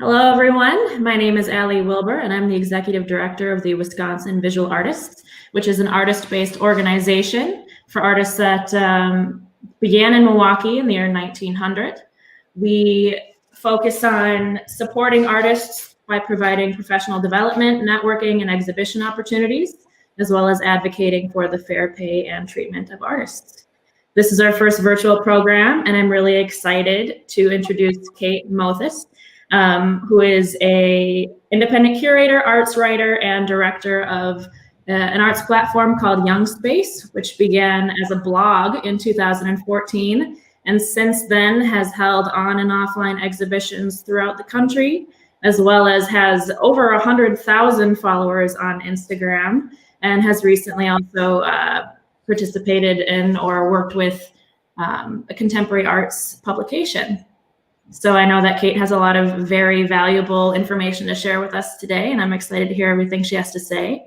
Hello, everyone. My name is Allie Wilbur, and I'm the Executive Director of the Wisconsin Visual Artists, which is an artist-based organization for artists that began in Milwaukee in the year 1900. We focus on supporting artists by providing professional development, networking, and exhibition opportunities, as well as advocating for the fair pay and treatment of artists. This is our first virtual program, and I'm really excited to introduce Kate Mothes, who is a independent curator, arts writer, and director of an arts platform called Young Space, which began as a blog in 2014, and since then has held on and offline exhibitions throughout the country, as well as has over 100,000 followers on Instagram, and has recently also participated in or worked with a contemporary arts publication. So I know that Kate has a lot of very valuable information to share with us today, and I'm excited to hear everything she has to say.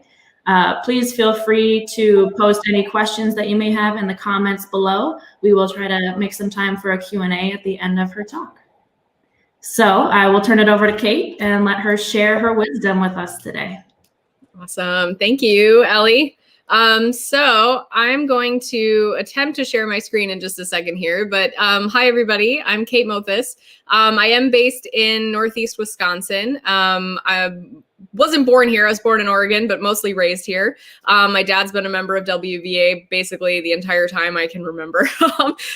Please feel free to post any questions that you may have in the comments below. We will try to make some time for a Q&A at the end of her talk. So I will turn it over to Kate and let her share her wisdom with us today. Awesome. Thank you, Ellie. So I'm going to attempt to share my screen in just a second here, but hi, everybody. I'm Kate Mothes. I am based in Northeast Wisconsin. I wasn't born here. I was born in Oregon, but mostly raised here. My dad's been a member of WVA basically the entire time I can remember.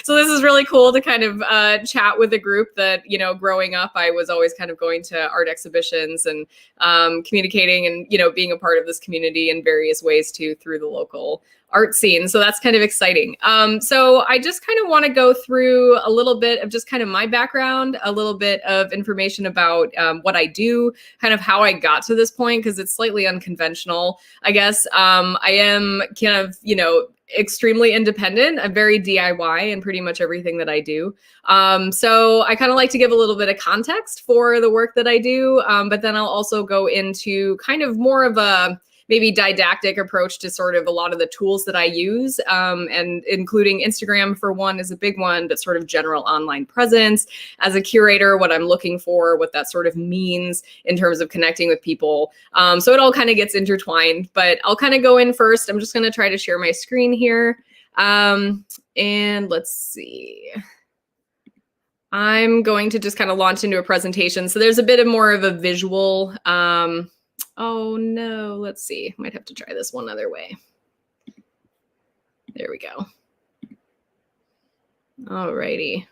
So this is really cool to kind of chat with a group that, you know, growing up, I was always kind of going to art exhibitions and communicating and, you know, being a part of this community in various ways too through the local art scene. So that's kind of exciting. So I just kind of want to go through a little bit of just kind of my background, a little bit of information about what I do, kind of how I got to this point, because it's slightly unconventional, I guess. I am kind of, you know, extremely independent. I'm very DIY in pretty much everything that I do. So I kind of like to give a little bit of context for the work that I do, but then I'll also go into kind of more of a maybe didactic approach to sort of a lot of the tools that I use, and including Instagram for one is a big one, but sort of general online presence as a curator, what I'm looking for, what that sort of means in terms of connecting with people. So it all kind of gets intertwined, but I'll kind of go in first. I'm just going to try to share my screen here. And let's see. I'm going to just kind of launch into a presentation. So there's a bit of more of a visual, oh no, let's see. Might have to try this one other way. There we go. Alrighty.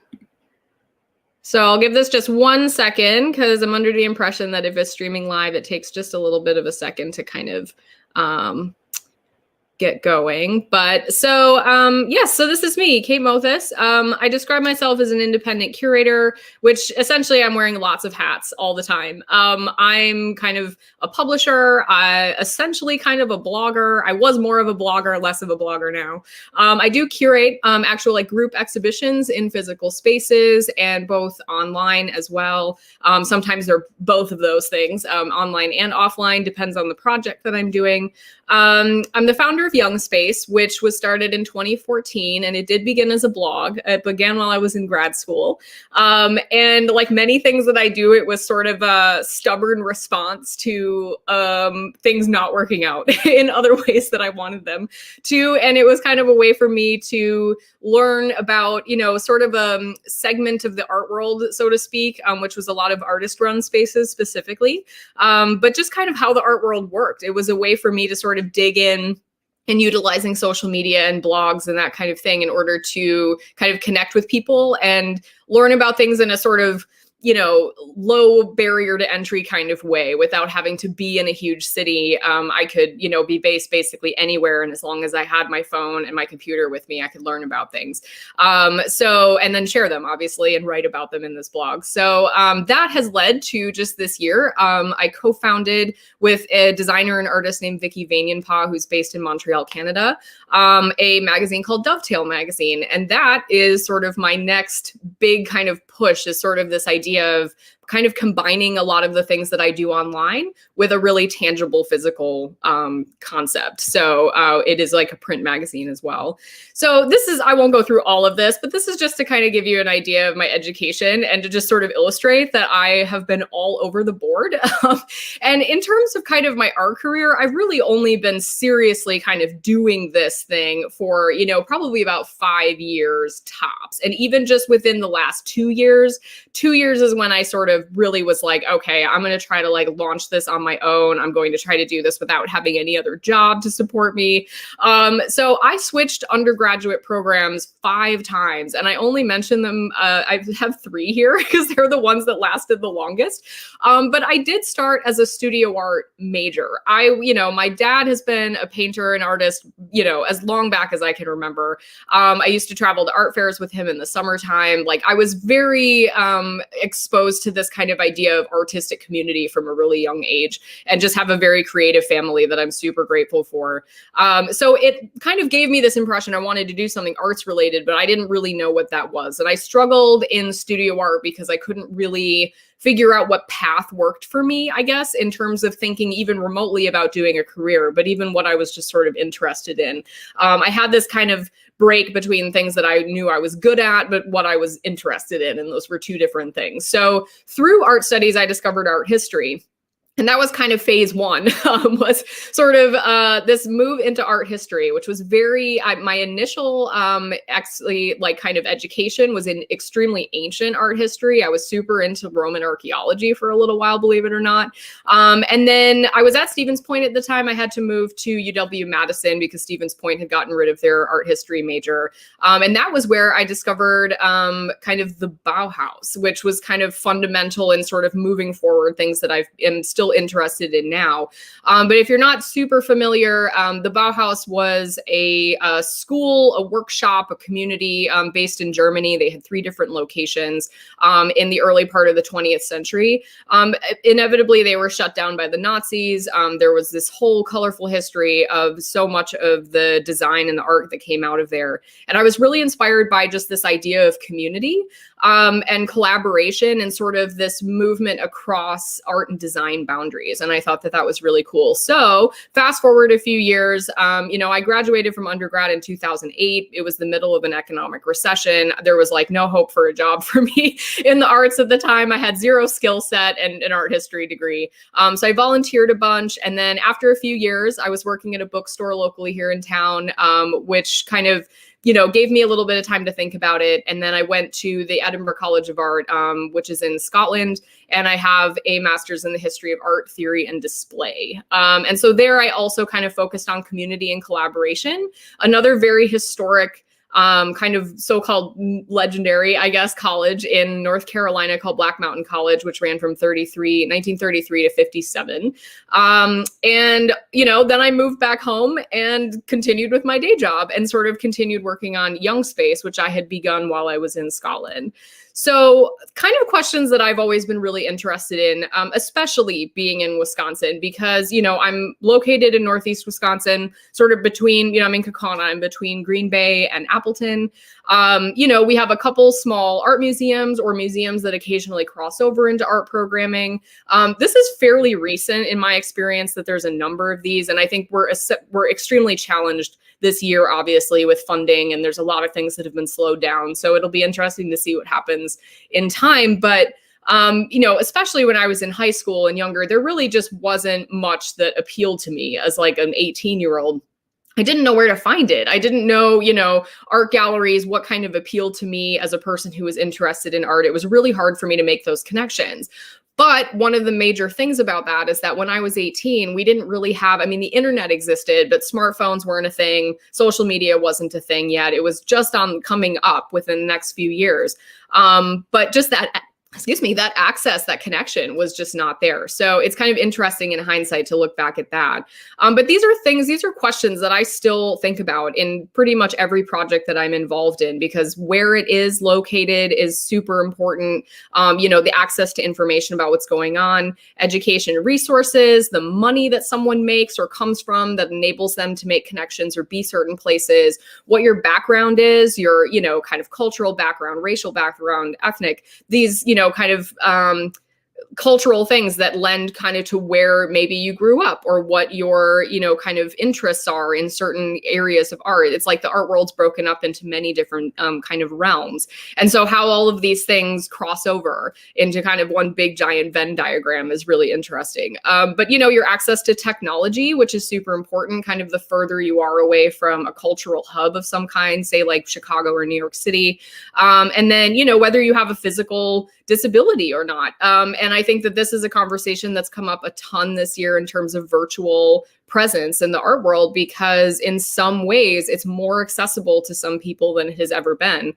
So I'll give this just 1 second because I'm under the impression that if it's streaming live, it takes just a little bit of a second to kind of get going. But so, yes, so this is me, Kate Mothes. I describe myself as an independent curator, which essentially I'm wearing lots of hats all the time. I'm kind of a publisher, essentially kind of a blogger. I was more of a blogger, less of a blogger now. I do curate actual like group exhibitions in physical spaces and both online as well. Sometimes they're both of those things, online and offline, depends on the project that I'm doing. I'm the founder of Young Space, which was started in 2014, and it did begin as a blog. It began while I was in grad school. And like many things that I do, it was sort of a stubborn response to things not working out in other ways that I wanted them to. And it was kind of a way for me to learn about, you know, sort of a segment of the art world, so to speak, which was a lot of artist-run spaces specifically, but just kind of how the art world worked. It was a way for me to sort of dig in and utilizing social media and blogs and that kind of thing in order to kind of connect with people and learn about things in a sort of, you know, low barrier to entry kind of way without having to be in a huge city. I could, you know, be based basically anywhere. And as long as I had my phone and my computer with me, I could learn about things. So, and then share them obviously and write about them in this blog. So that has led to just this year, I co-founded with a designer and artist named Vicky Vainionpaw, who's based in Montreal, Canada, a magazine called Dovetail magazine. And that is sort of my next big kind of push, is sort of this idea of kind of combining a lot of the things that I do online with a really tangible physical concept. So it is like a print magazine as well. So this is, I won't go through all of this, but this is just to kind of give you an idea of my education and to just sort of illustrate that I have been all over the board. And in terms of kind of my art career, I've really only been seriously kind of doing this thing for, you know, probably about 5 years tops. And even just within the last 2 years is when I sort of really was like, okay, I'm going to try to like launch this on my own. I'm going to try to do this without having any other job to support me. So I switched undergraduate programs 5 times, and I only mention them. I have 3 here because they're the ones that lasted the longest. But I did start as a studio art major. My dad has been a painter and artist, as long back as I can remember. I used to travel to art fairs with him in the summertime. Like, I was very exposed to this kind of idea of artistic community from a really young age, and just have a very creative family that I'm super grateful for. So it kind of gave me this impression I wanted to do something arts related, but I didn't really know what that was. And I struggled in studio art because I couldn't really figure out what path worked for me, I guess, in terms of thinking even remotely about doing a career, but even what I was just sort of interested in. I had this kind of break between things that I knew I was good at, but what I was interested in. And those were 2 different things. So through art studies, I discovered art history. And that was kind of phase 1, was sort of this move into art history, which was my initial actually like kind of education was in extremely ancient art history. I was super into Roman archaeology for a little while, believe it or not. And then I was at Stevens Point at the time. I had to move to UW-Madison because Stevens Point had gotten rid of their art history major. And that was where I discovered kind of the Bauhaus, which was kind of fundamental in sort of moving forward things that I am still interested in now. But if you're not super familiar, the Bauhaus was a school, a workshop, a community based in Germany. They had 3 different locations in the early part of the 20th century. Inevitably, they were shut down by the Nazis. There was this whole colorful history of so much of the design and the art that came out of there. And I was really inspired by just this idea of community and collaboration and sort of this movement across art and design boundaries. And I thought that that was really cool. So fast forward a few years, I graduated from undergrad in 2008. It was the middle of an economic recession. There was like no hope for a job for me in the arts at the time. I had 0 skill set and an art history degree. So I volunteered a bunch. And then after a few years, I was working at a bookstore locally here in town, which kind of gave me a little bit of time to think about it. And then I went to the Edinburgh College of Art, which is in Scotland. And I have a master's in the history of art theory and display. And so there I also kind of focused on community and collaboration, another very historic kind of so-called legendary, I guess, college in North Carolina called Black Mountain College, which ran from 1933 to 57. And, then I moved back home and continued with my day job and sort of continued working on Young Space, which I had begun while I was in Scotland. So kind of questions that I've always been really interested in, especially being in Wisconsin, because, I'm located in Northeast Wisconsin, sort of between, I'm in Kaukauna, I'm between Green Bay and Appleton. We have a couple small art museums or museums that occasionally cross over into art programming. This is fairly recent in my experience that there's a number of these. And I think we're extremely challenged this year, obviously, with funding, and there's a lot of things that have been slowed down. So it'll be interesting to see what happens in time. But especially when I was in high school and younger, there really just wasn't much that appealed to me as like an 18-year-old. I didn't know where to find it. I didn't know, art galleries, what kind of appealed to me as a person who was interested in art. It was really hard for me to make those connections. But one of the major things about that is that when I was 18, we didn't really have, the internet existed, but smartphones weren't a thing. Social media wasn't a thing yet. It was just on coming up within the next few years. But just that access, that connection was just not there. So it's kind of interesting in hindsight to look back at that. But these are questions that I still think about in pretty much every project that I'm involved in, because where it is located is super important. The access to information about what's going on, education resources, the money that someone makes or comes from that enables them to make connections or be certain places, what your background is, your, kind of cultural background, racial background, ethnic, these, kind of cultural things that lend kind of to where maybe you grew up or what your, you know, kind of interests are in certain areas of art. It's like the art world's broken up into many different kind of realms. And so how all of these things cross over into kind of one big giant Venn diagram is really interesting. But, you know, your access to technology, which is super important, kind of the further you are away from a cultural hub of some kind, say like Chicago or New York City. And then, you know, whether you have a physical disability or not. And I think that this is a conversation that's come up a ton this year in terms of virtual presence in the art world, because in some ways it's more accessible to some people than it has ever been,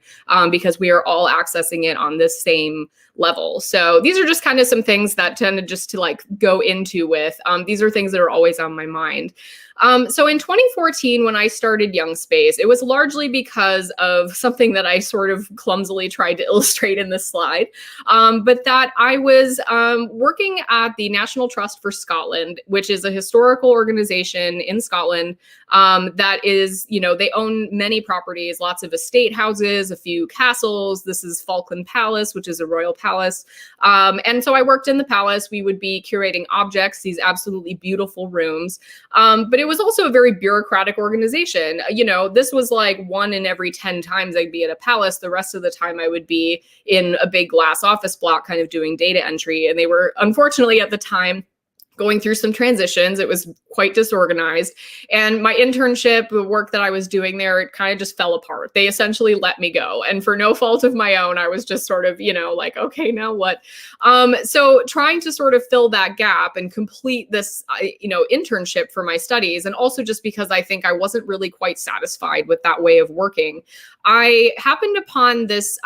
because we are all accessing it on this same level. So these are just kind of some things that tend to just to like go into with, these are things that are always on my mind. So in 2014, when I started Young Space, it was largely because of something that I sort of clumsily tried to illustrate in this slide, but that I was working at the National Trust for Scotland, which is a historical organization in Scotland that is, you know, they own many properties, lots of estate houses, a few castles. This is Falkland Palace, which is a royal palace. And so I worked in the palace. We would be curating objects, these absolutely beautiful rooms. But it was also a very bureaucratic organization. You know, this was like 1 in every 10 times I'd be at a palace. The rest of the time I would be in a big glass office block kind of doing data entry. And they were, unfortunately, at the time, going through some transitions. It was quite disorganized. And my internship, the work that I was doing there, it kind of just fell apart. They essentially let me go. And for no fault of my own, I was just sort of, you know, like, okay, now what? So trying to sort of fill that gap and complete this, you know, internship for my studies. And also just because I think I wasn't really quite satisfied with that way of working, I happened upon this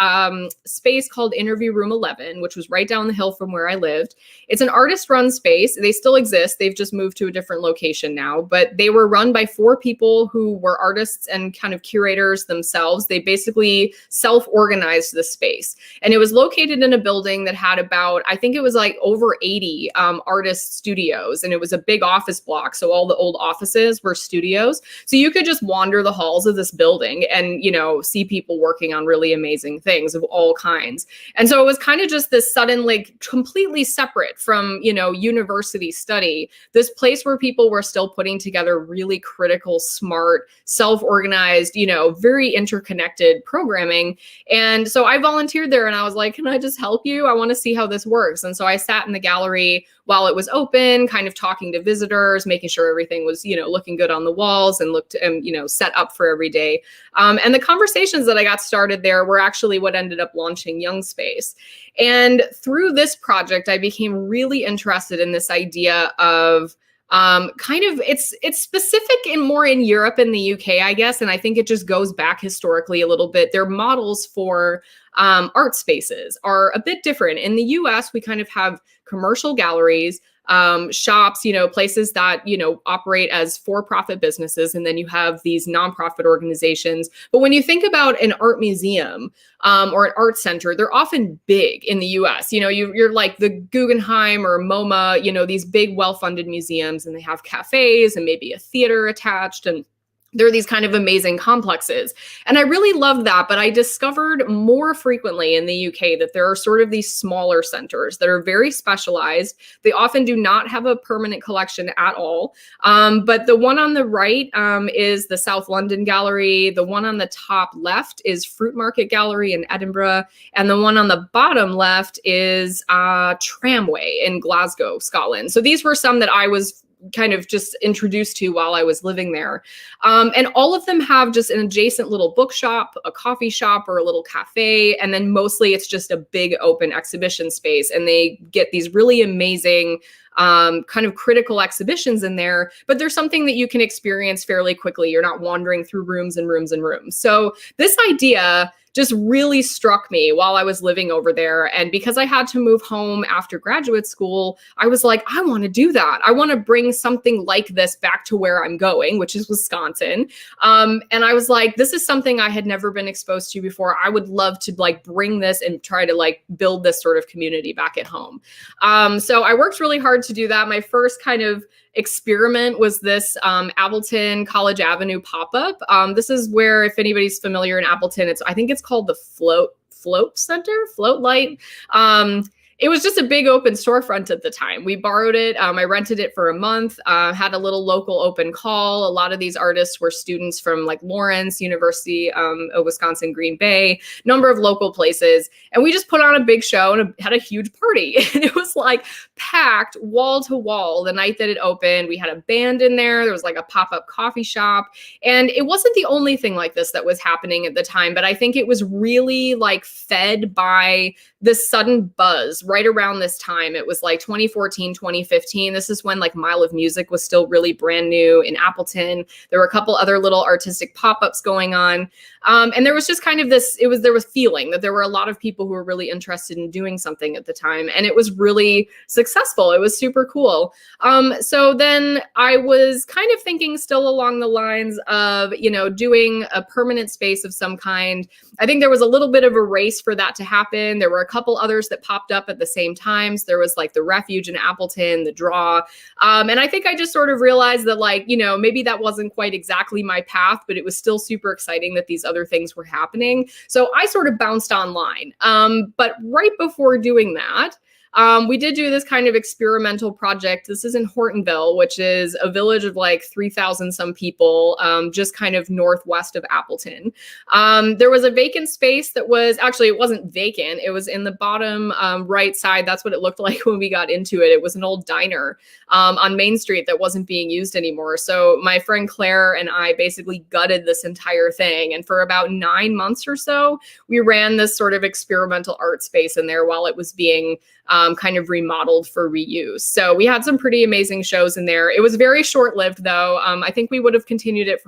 space called Interview Room 11, which was right down the hill from where I lived. It's an artist-run space. They still exist. They've just moved to a different location now, but they were run by 4 people who were artists and kind of curators themselves. They basically self-organized the space. And it was located in a building that had about, I think it was like over 80 artist studios. And it was a big office block. So all the old offices were studios. So you could just wander the halls of this building and, you know, see people working on really amazing things of all kinds. And so it was kind of just this sudden, like completely separate from, you know, university study, this place where people were still putting together really critical, smart, self-organized, you know, very interconnected programming. And so I volunteered there and I was like, can I just help you? I want to see how this works. And so I sat in the gallery while it was open, kind of talking to visitors, making sure everything was, you know, looking good on the walls and looked, you know, set up for every day. And the conversations that I got started there were actually what ended up launching Young Space. And through this project, I became really interested in this idea of kind of it's specific and more in Europe and the UK, I guess. And I think it just goes back historically a little bit. Their models for art spaces are a bit different. In the US, we kind of have commercial galleries, shops, you know, places that, you know, operate as for-profit businesses. And then you have these nonprofit organizations. But when you think about an art museum or an art center, they're often big in the US. You know, you're like the Guggenheim or MoMA, you know, these big well-funded museums, and they have cafes and maybe a theater attached, and there are these kind of amazing complexes. And I really loved that, but I discovered more frequently in the UK that there are sort of these smaller centers that are very specialized. They often do not have a permanent collection at all. But the one on the right is the South London Gallery. The one on the top left is Fruit Market Gallery in Edinburgh. And the one on the bottom left is Tramway in Glasgow, Scotland. So these were some that I was kind of just introduced to while I was living there. And all of them have just an adjacent little bookshop, a coffee shop, or a little cafe. And then mostly it's just a big open exhibition space. And they get these really amazing kind of critical exhibitions in there, but there's something that you can experience fairly quickly. You're not wandering through rooms and rooms and rooms. So this idea just really struck me while I was living over there. And because I had to move home after graduate school, I was like, I want to do that. I want to bring something like this back to where I'm going, which is Wisconsin. And I was like, this is something I had never been exposed to before. I would love to like bring this and try to like build this sort of community back at home. So I worked really hard to do that. My first kind of experiment was this Appleton College Avenue pop-up. This is where, if anybody's familiar in Appleton, I think it's called the Floatlight. it was just a big open storefront at the time. We borrowed it. I rented it for a month, had a little local open call. A lot of these artists were students from like Lawrence, University of Wisconsin, Green Bay, number of local places. And we just put on a big show and had a huge party. And it was like packed wall to wall the night that it opened. We had a band in there. There was like a pop-up coffee shop. And it wasn't the only thing like this that was happening at the time, but I think it was really like fed by this sudden buzz right around this time. It was like 2014, 2015. This is when like Mile of Music was still really brand new in Appleton. There were a couple other little artistic pop-ups going on. And there was just kind of this, there was feeling that there were a lot of people who were really interested in doing something at the time. And it was really successful. It was super cool. So then I was kind of thinking still along the lines of, you know, doing a permanent space of some kind. I think there was a little bit of a race for that to happen. There were a couple others that popped up at the same times. There was like the Refuge in Appleton, the Draw. And I think I just sort of realized that, like, you know, maybe that wasn't quite exactly my path, but it was still super exciting that these other things were happening. So I sort of bounced online. But right before doing that, we did do this kind of experimental project. This is in Hortonville, which is a village of like 3,000 some people, just kind of northwest of Appleton. There was a vacant space that was, actually, it wasn't vacant. It was in the bottom right side. That's what it looked like when we got into it. It was an old diner on Main Street that wasn't being used anymore. So my friend Claire and I basically gutted this entire thing. And for about 9 months or so, we ran this sort of experimental art space in there while it was being kind of remodeled for reuse. So we had some pretty amazing shows in there. It was very short-lived though. I think we would have continued it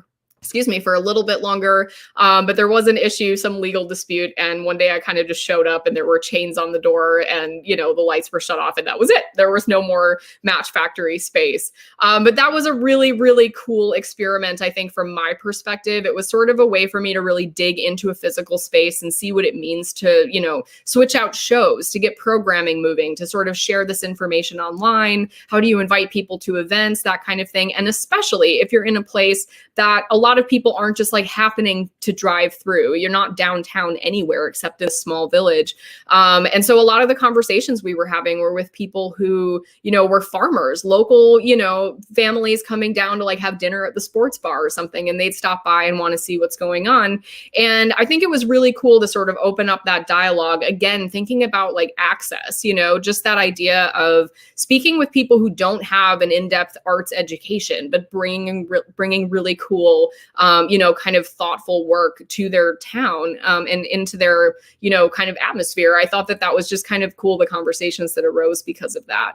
for a little bit longer. But there was an issue, some legal dispute. And one day I kind of just showed up and there were chains on the door and, you know, the lights were shut off and that was it. There was no more Match Factory space. But that was a really, really cool experiment, I think, from my perspective. It was sort of a way for me to really dig into a physical space and see what it means to, you know, switch out shows, to get programming moving, to sort of share this information online. How do you invite people to events, that kind of thing. And especially if you're in a place that a lot of people aren't just like happening to drive through. You're not downtown anywhere except this small village. And so a lot of the conversations we were having were with people who, you know, were farmers, local, you know, families coming down to like have dinner at the sports bar or something, and they'd stop by and want to see what's going on. And I think it was really cool to sort of open up that dialogue again, thinking about like access, you know, just that idea of speaking with people who don't have an in-depth arts education, but bringing really cool, you know, kind of thoughtful work to their town and into their, you know, kind of atmosphere. I thought that that was just kind of cool, the conversations that arose because of that.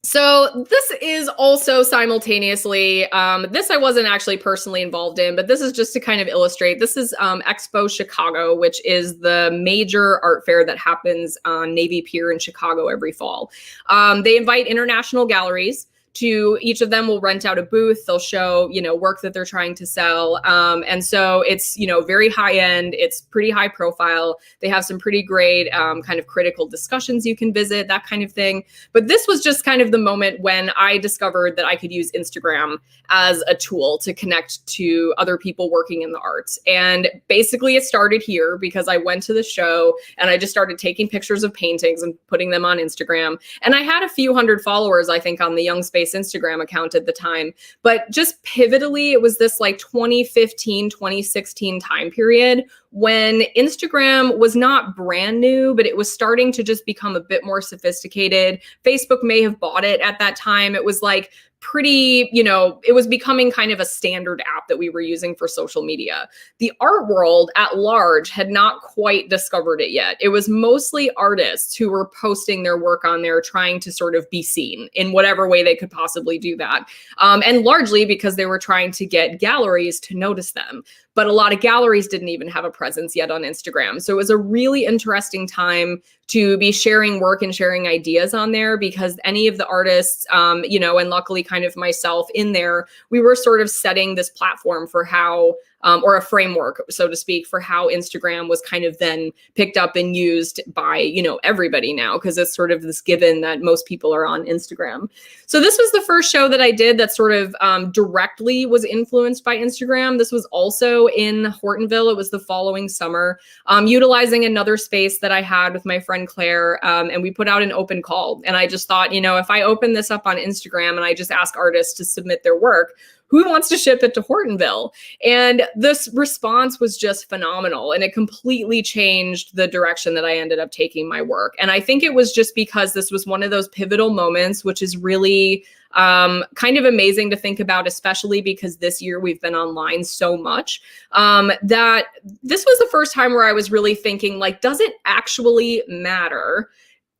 So this is also simultaneously, this I wasn't actually personally involved in, but this is just to kind of illustrate. This is Expo Chicago, which is the major art fair that happens on Navy Pier in Chicago every fall. They invite international galleries. To each of them will rent out a booth. They'll show, you know, work that they're trying to sell. And so it's, you know, very high end. It's pretty high profile. They have some pretty great kind of critical discussions you can visit, that kind of thing. But this was just kind of the moment when I discovered that I could use Instagram as a tool to connect to other people working in the arts. And basically it started here because I went to the show and I just started taking pictures of paintings and putting them on Instagram. And I had a few hundred followers, I think, on the Young Space Instagram account at the time. But just pivotally, it was this like 2015, 2016 time period when Instagram was not brand new, but it was starting to just become a bit more sophisticated. Facebook may have bought it at that time. It was like pretty, you know, it was becoming kind of a standard app that we were using for social media. The art world at large had not quite discovered it yet. It was mostly artists who were posting their work on there, trying to sort of be seen in whatever way they could possibly do that. And largely because they were trying to get galleries to notice them. But a lot of galleries didn't even have a presence yet on Instagram. So it was a really interesting time to be sharing work and sharing ideas on there, because any of the artists, you know, and luckily kind of myself in there, we were sort of setting this platform for how or a framework, so to speak, for how Instagram was kind of then picked up and used by, everybody now, because it's sort of this given that most people are on Instagram. So this was the first show that I did that sort of directly was influenced by Instagram. This was also in Hortonville. It was the following summer, utilizing another space that I had with my friend Claire, and we put out an open call. And I just thought, if I open this up on Instagram and I just ask artists to submit their work, who wants to ship it to Hortonville? And this response was just phenomenal. And it completely changed the direction that I ended up taking my work. And I think it was just because this was one of those pivotal moments, which is really kind of amazing to think about, especially because this year we've been online so much, that this was the first time where I was really thinking, like, does it actually matter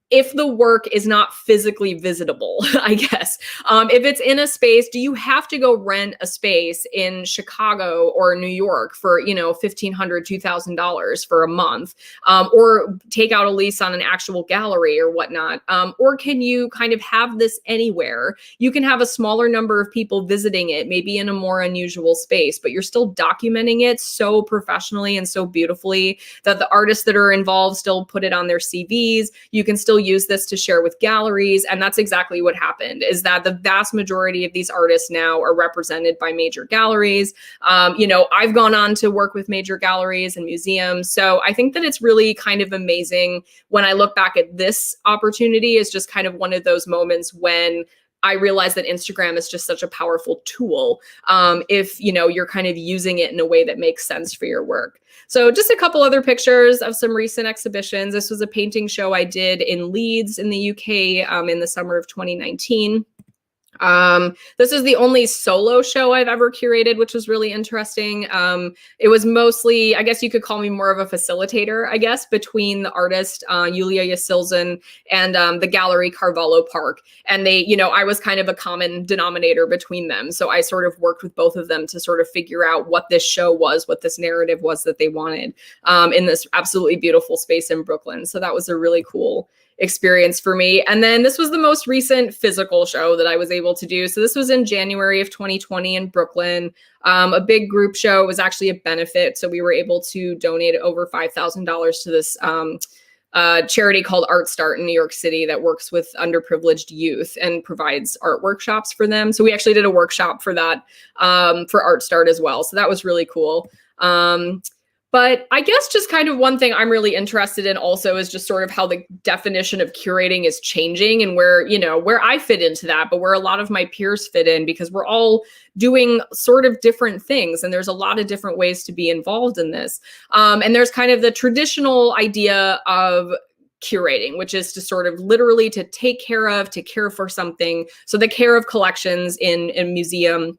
if the work is not physically visitable, I guess? If it's in a space, do you have to go rent a space in Chicago or New York for, $1,500, $2,000 for a month, or take out a lease on an actual gallery or whatnot? Or can you kind of have this anywhere? You can have a smaller number of people visiting it, maybe in a more unusual space, but you're still documenting it so professionally and so beautifully that the artists that are involved still put it on their CVs. You can still use this to share with galleries. And that's exactly what happened, is that the vast majority of these artists now are represented by major galleries. I've gone on to work with major galleries and museums. So I think that it's really kind of amazing when I look back at this opportunity as just kind of one of those moments when I realized that Instagram is just such a powerful tool if you're kind of using it in a way that makes sense for your work. So just a couple other pictures of some recent exhibitions. This was a painting show I did in Leeds in the UK in the summer of 2019. This is the only solo show I've ever curated, which was really interesting. It was mostly, I guess you could call me more of a facilitator, I guess, between the artist, Yulia Yasilzin, and the gallery Carvalho Park. And they, I was kind of a common denominator between them. So I sort of worked with both of them to sort of figure out what this show was, what this narrative was that they wanted in this absolutely beautiful space in Brooklyn. So that was a really cool experience for me. And then this was the most recent physical show that I was able to do. So this was in January of 2020 in Brooklyn, a big group show. It was actually a benefit. So we were able to donate over $5,000 to this charity called Art Start in New York City that works with underprivileged youth and provides art workshops for them. So we actually did a workshop for that, for Art Start as well. So that was really cool. But I guess just kind of one thing I'm really interested in also is just sort of how the definition of curating is changing and where I fit into that, but where a lot of my peers fit in, because we're all doing sort of different things. And there's a lot of different ways to be involved in this. And there's kind of the traditional idea of curating, which is to sort of literally to take care of, to care for something. So the care of collections in a museum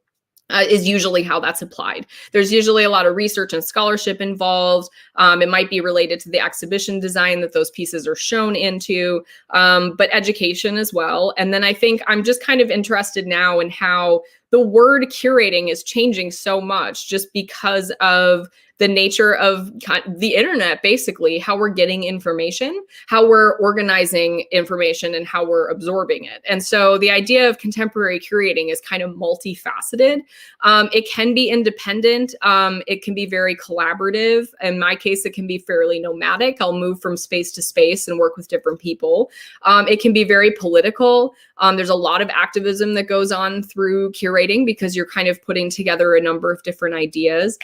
is usually how that's applied. There's usually a lot of research and scholarship involved. It might be related to the exhibition design that those pieces are shown into, but education as well. And then I think I'm just kind of interested now in how the word curating is changing so much just because of the nature of the internet, basically, how we're getting information, how we're organizing information, and how we're absorbing it. And so the idea of contemporary curating is kind of multifaceted. It can be independent. It can be very collaborative. In my case, it can be fairly nomadic. I'll move from space to space and work with different people. It can be very political. There's a lot of activism that goes on through curating because you're kind of putting together a number of different ideas.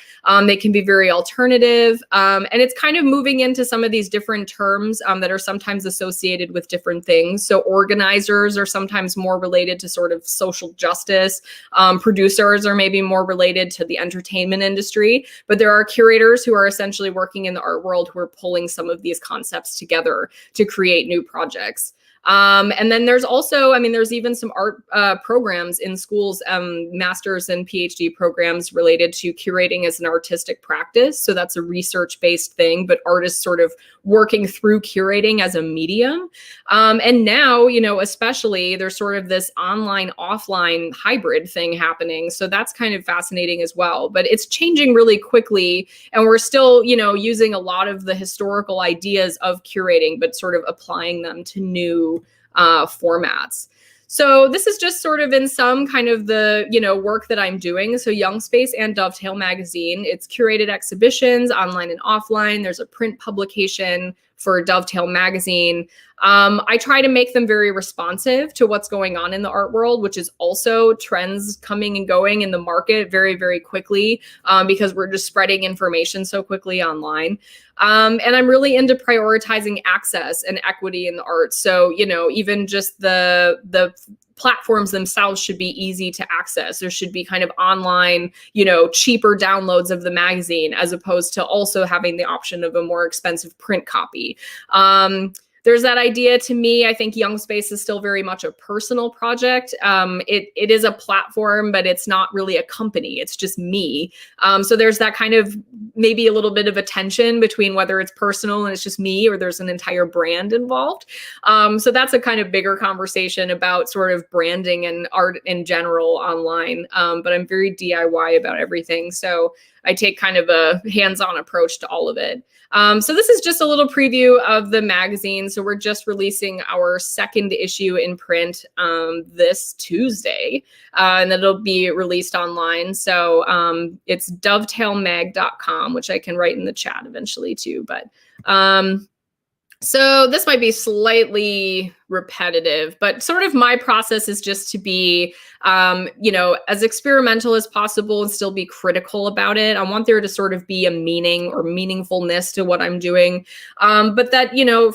They can be very alternative. And it's kind of moving into some of these different terms that are sometimes associated with different things. So organizers are sometimes more related to sort of social justice. Producers are maybe more related to the entertainment industry. But there are curators who are essentially working in the art world who are pulling some of these concepts together to create new projects. And then there's also, there's even some art programs in schools, master's and PhD programs related to curating as an artistic practice. So that's a research-based thing, but artists sort of working through curating as a medium. And now, especially there's sort of this online, offline hybrid thing happening. So that's kind of fascinating as well, but it's changing really quickly. And we're still, using a lot of the historical ideas of curating, but sort of applying them to new formats. So this is just sort of in some kind of the, work that I'm doing. So Young Space and Dovetail magazine, it's curated exhibitions online and offline. There's a print publication for Dovetail magazine. I try to make them very responsive to what's going on in the art world, which is also trends coming and going in the market very, very quickly, because we're just spreading information so quickly online. And I'm really into prioritizing access and equity in the arts. So, even just the platforms themselves should be easy to access. There should be kind of online, cheaper downloads of the magazine, as opposed to also having the option of a more expensive print copy. There's that idea to me. I think Young Space is still very much a personal project. It is a platform, but it's not really a company. It's just me. So there's that kind of maybe a little bit of a tension between whether it's personal and it's just me, or there's an entire brand involved. So that's a kind of bigger conversation about sort of branding and art in general online. But I'm very DIY about everything. So I take kind of a hands-on approach to all of it. So this is just a little preview of the magazine. So we're just releasing our second issue in print this Tuesday, and it'll be released online. So it's dovetailmag.com, which I can write in the chat eventually too. But so this might be slightly repetitive, but sort of my process is just to be, as experimental as possible and still be critical about it. I want there to sort of be a meaning or meaningfulness to what I'm doing. But that,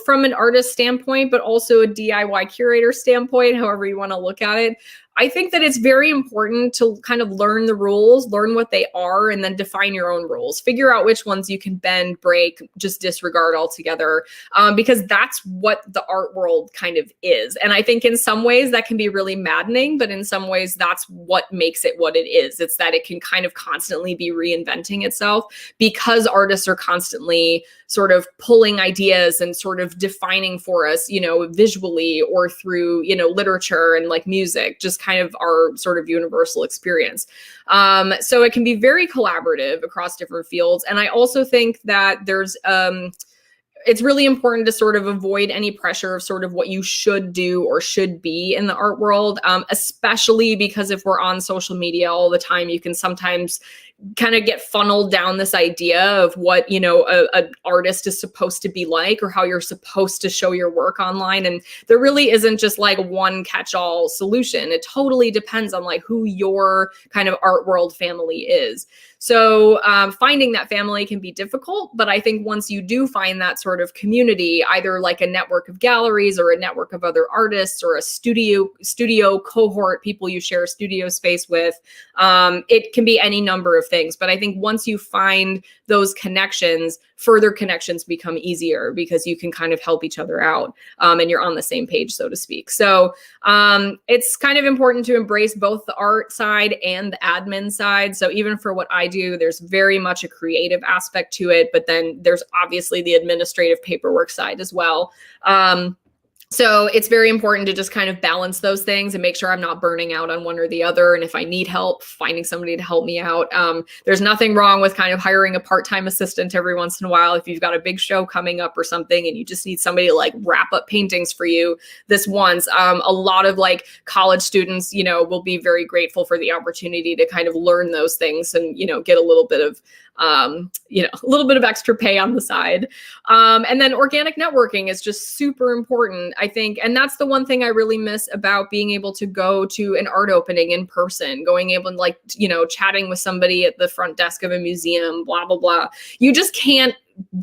from an artist standpoint, but also a DIY curator standpoint, however you want to look at it, I think that it's very important to kind of learn the rules, learn what they are, and then define your own rules. Figure out which ones you can bend, break, just disregard altogether, because that's what the art world kind of is. And I think in some ways that can be really maddening, but in some ways that's what makes it what it is. It's that it can kind of constantly be reinventing itself because artists are constantly sort of pulling ideas and sort of defining for us, visually or through, literature and like music, just kind of our sort of universal experience. So it can be very collaborative across different fields. And I also think that there's, it's really important to sort of avoid any pressure of sort of what you should do or should be in the art world, especially because if we're on social media all the time, you can sometimes kind of get funneled down this idea of what, an artist is supposed to be like, or how you're supposed to show your work online. And there really isn't just like one catch-all solution. It totally depends on like who your kind of art world family is. So finding that family can be difficult, but I think once you do find that sort of community, either like a network of galleries or a network of other artists or a studio cohort, people you share a studio space with, it can be any number of things. But I think once you find those connections, further connections become easier because you can kind of help each other out, and you're on the same page, so to speak. So it's kind of important to embrace both the art side and the admin side. So even for what I do, there's very much a creative aspect to it, but then there's obviously the administrative paperwork side as well. So it's very important to just kind of balance those things and make sure I'm not burning out on one or the other. And if I need help, finding somebody to help me out. There's nothing wrong with kind of hiring a part-time assistant every once in a while. If you've got a big show coming up or something and you just need somebody to like wrap up paintings for you this once. A lot of like college students, will be very grateful for the opportunity to kind of learn those things and, get a little bit of a little bit of extra pay on the side. And then organic networking is just super important, I think. And that's the one thing I really miss about being able to go to an art opening in person, going able and like, chatting with somebody at the front desk of a museum, blah, blah, blah. You just can't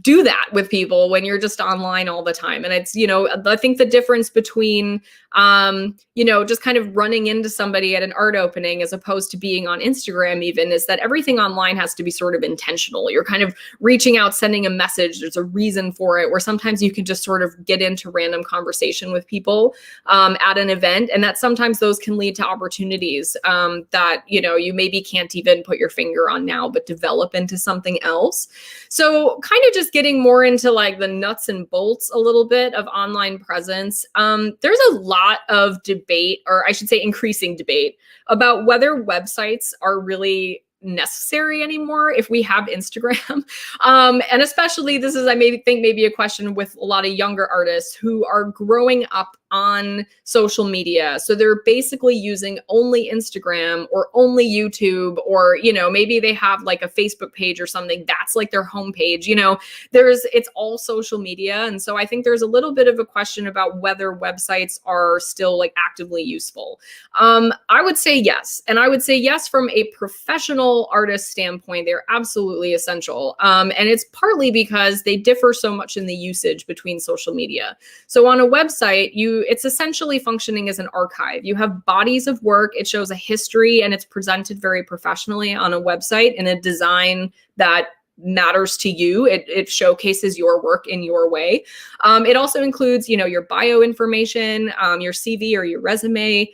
do that with people when you're just online all the time. And it's, I think the difference between, just kind of running into somebody at an art opening as opposed to being on Instagram even is that everything online has to be sort of intentional. You're kind of reaching out, sending a message. There's a reason for it, where sometimes you can just sort of get into random conversation with people at an event. And that sometimes those can lead to opportunities that, you maybe can't even put your finger on now, but develop into something else. So kind of just getting more into like the nuts and bolts a little bit of online presence. There's a lot of debate, or I should say increasing debate, about whether websites are really necessary anymore if we have Instagram. And especially this is, I think maybe a question with a lot of younger artists who are growing up on social media. So they're basically using only Instagram or only YouTube, or, you know, maybe they have like a Facebook page or something that's like their homepage. You know, it's all social media. And so I think there's a little bit of a question about whether websites are still like actively useful. I would say yes. And I would say yes from a professional artist standpoint. They're absolutely essential. And it's partly because they differ so much in the usage between social media. So on a website, it's essentially functioning as an archive. You have bodies of work. It shows a history and it's presented very professionally on a website in a design that matters to you. It showcases your work in your way. It also includes, you know, your bio information, your CV or your resume,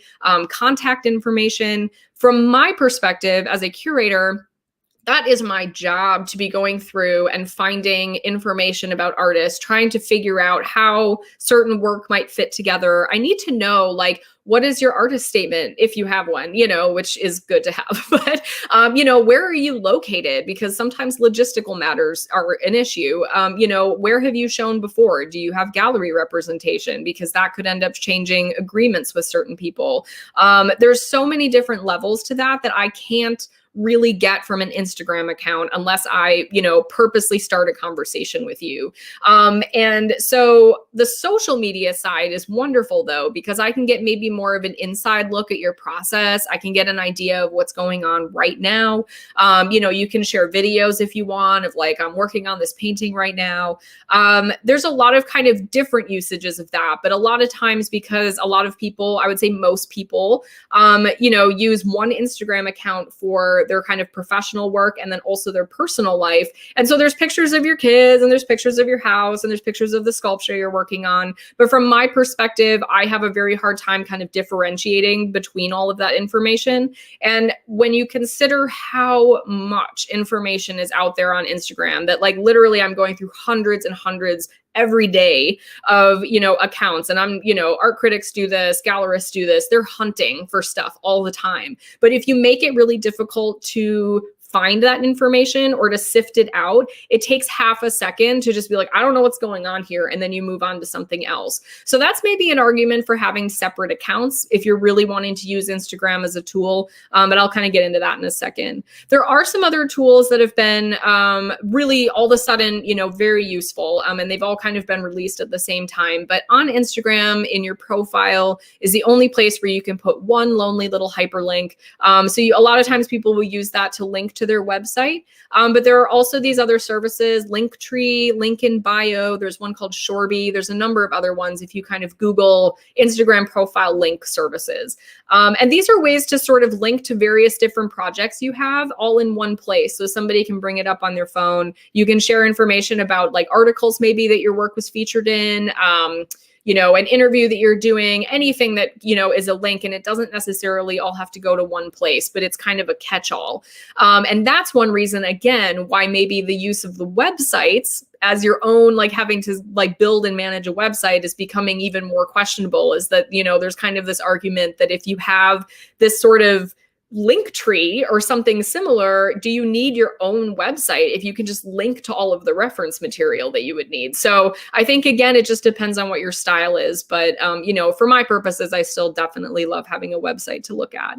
contact information. From my perspective as a curator, that is my job, to be going through and finding information about artists, trying to figure out how certain work might fit together. I need to know, like, what is your artist statement if you have one, you know, which is good to have. But, you know, where are you located? Because sometimes logistical matters are an issue. You know, where have you shown before? Do you have gallery representation? Because that could end up changing agreements with certain people. There's so many different levels to that I can't really get from an Instagram account unless I, you know, purposely start a conversation with you. And so the social media side is wonderful though, because I can get maybe more of an inside look at your process. I can get an idea of what's going on right now. You know, you can share videos if you want of like, I'm working on this painting right now. There's a lot of kind of different usages of that, but a lot of times, because a lot of people, I would say most people, you know, use one Instagram account for their kind of professional work and then also their personal life. And so there's pictures of your kids and there's pictures of your house and there's pictures of the sculpture you're working on. But from my perspective, I have a very hard time kind of differentiating between all of that information. And when you consider how much information is out there on Instagram, that like literally I'm going through hundreds and hundreds every day of, you know, accounts. And I'm, you know, art critics do this, gallerists do this. They're hunting for stuff all the time. But if you make it really difficult to find that information or to sift it out, it takes half a second to just be like, I don't know what's going on here. And then you move on to something else. So that's maybe an argument for having separate accounts if you're really wanting to use Instagram as a tool. But I'll kind of get into that in a second. There are some other tools that have been really all of a sudden, you know, very useful. And they've all kind of been released at the same time. But on Instagram, in your profile is the only place where you can put one lonely little hyperlink. So a lot of times people will use that to link to their website. But there are also these other services, Linktree, Link in Bio. There's one called Shorby. There's a number of other ones if you kind of Google Instagram profile link services. And these are ways to sort of link to various different projects you have all in one place. So somebody can bring it up on their phone. You can share information about like articles maybe that your work was featured in, you know, an interview that you're doing, anything that, you know, is a link, and it doesn't necessarily all have to go to one place, but it's kind of a catch-all. And that's one reason, again, why maybe the use of the websites as your own, like having to like build and manage a website is becoming even more questionable, is that, you know, there's kind of this argument that if you have this sort of Linktree or something similar, do you need your own website if you can just link to all of the reference material that you would need? So I think, again, it just depends on what your style is. But, you know, for my purposes, I still definitely love having a website to look at.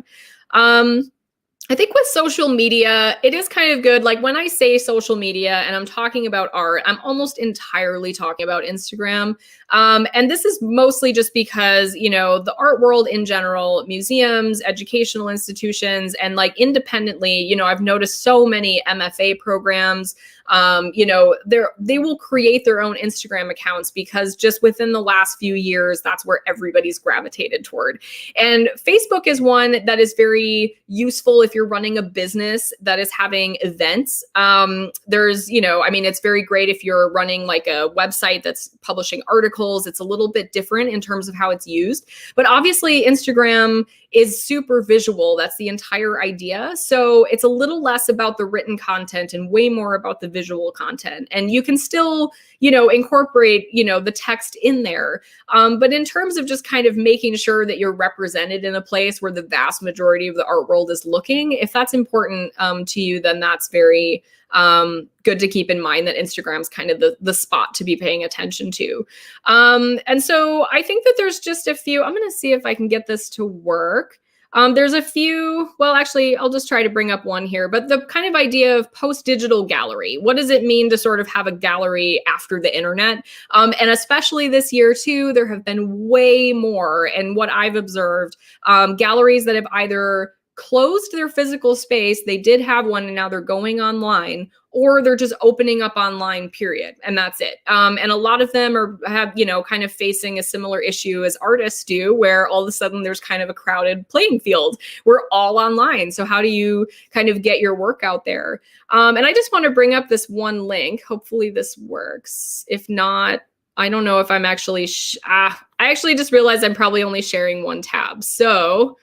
I think with social media, it is kind of good. Like when I say social media and I'm talking about art, I'm almost entirely talking about Instagram. And this is mostly just because, you know, the art world in general, museums, educational institutions, and like independently, you know, I've noticed so many MFA programs, you know, they will create their own Instagram accounts because just within the last few years, that's where everybody's gravitated toward. And Facebook is one that is very useful if you're running a business that is having events. There's, you know, I mean, it's very great if you're running like a website that's publishing articles. It's a little bit different in terms of how it's used. But obviously, Instagram is super visual. That's the entire idea. So it's a little less about the written content and way more about the visual content. And you can still, you know, incorporate, you know, the text in there. But in terms of just kind of making sure that you're represented in a place where the vast majority of the art world is looking, something, if that's important to you, then that's very good to keep in mind that Instagram's kind of the spot to be paying attention to. And so I think that there's just a few, I'm going to see if I can get this to work. There's a few, well, actually, I'll just try to bring up one here, but the kind of idea of post-digital gallery. What does it mean to sort of have a gallery after the internet? And especially this year too, there have been way more, and what I've observed, galleries that have either closed their physical space, they did have one and now they're going online, or they're just opening up online, period. And that's it. And a lot of them have, you know, kind of facing a similar issue as artists do, where all of a sudden there's kind of a crowded playing field. We're all online. So how do you kind of get your work out there? And I just want to bring up this one link. Hopefully this works. If not, I don't know if I'm actually, I actually just realized I'm probably only sharing one tab. So,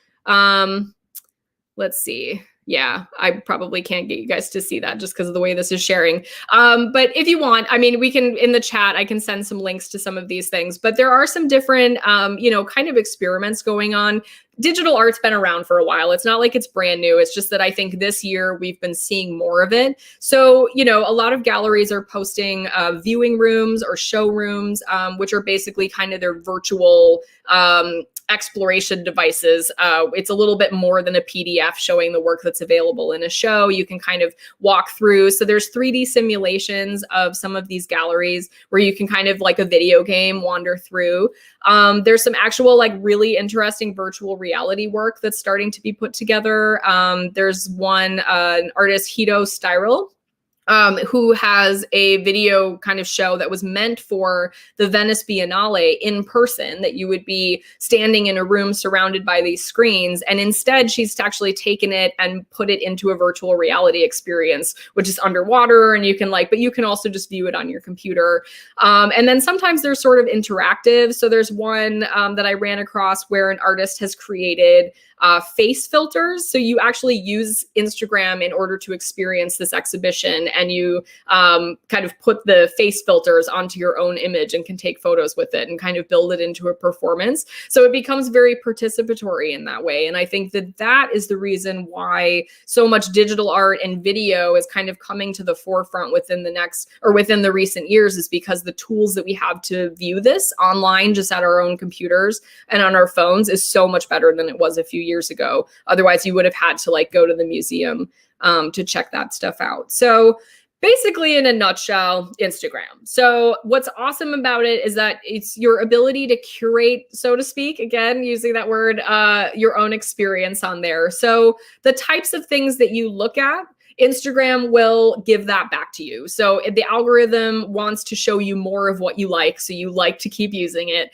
let's see. Yeah, I probably can't get you guys to see that just because of the way this is sharing. But if you want, I mean, we can, in the chat, I can send some links to some of these things, but there are some different, you know, kind of experiments going on. Digital art's been around for a while. It's not like it's brand new. It's just that I think this year we've been seeing more of it. So, you know, a lot of galleries are posting viewing rooms or showrooms, which are basically kind of their virtual exploration devices. It's a little bit more than a PDF showing the work that's available in a show. You can kind of walk through. So there's 3D simulations of some of these galleries where you can kind of like a video game wander through. There's some actual like really interesting virtual reality work that's starting to be put together. There's one, an artist, Hito Styrel, who has a video kind of show that was meant for the Venice Biennale in person, that you would be standing in a room surrounded by these screens. And instead, she's actually taken it and put it into a virtual reality experience, which is underwater. And you can like, but you can also just view it on your computer. And then sometimes they're sort of interactive. So there's one that I ran across where an artist has created face filters. So you actually use Instagram in order to experience this exhibition, and you kind of put the face filters onto your own image and can take photos with it and kind of build it into a performance. So it becomes very participatory in that way. And I think that that is the reason why so much digital art and video is kind of coming to the forefront within the next, or within the recent years, is because the tools that we have to view this online just at our own computers and on our phones is so much better than it was a few years ago. Otherwise, you would have had to like go to the museum to check that stuff out. So basically, in a nutshell, Instagram. So what's awesome about it is that it's your ability to curate, so to speak, again, using that word, your own experience on there. So the types of things that you look at, Instagram will give that back to you. So the algorithm wants to show you more of what you like, so you like to keep using it.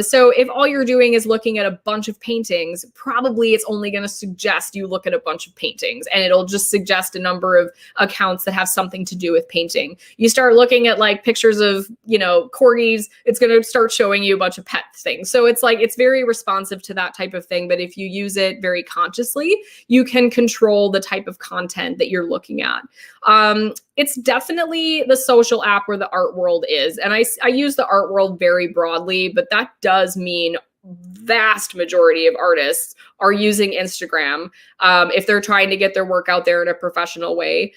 So if all you're doing is looking at a bunch of paintings, probably it's only going to suggest you look at a bunch of paintings, and it'll just suggest a number of accounts that have something to do with painting. You start looking at like pictures of, you know, corgis, it's going to start showing you a bunch of pet things. So it's like, it's very responsive to that type of thing. But if you use it very consciously, you can control the type of content that you're looking at. It's definitely the social app where the art world is. And I use the art world very broadly, but that does mean vast majority of artists are using Instagram if they're trying to get their work out there in a professional way.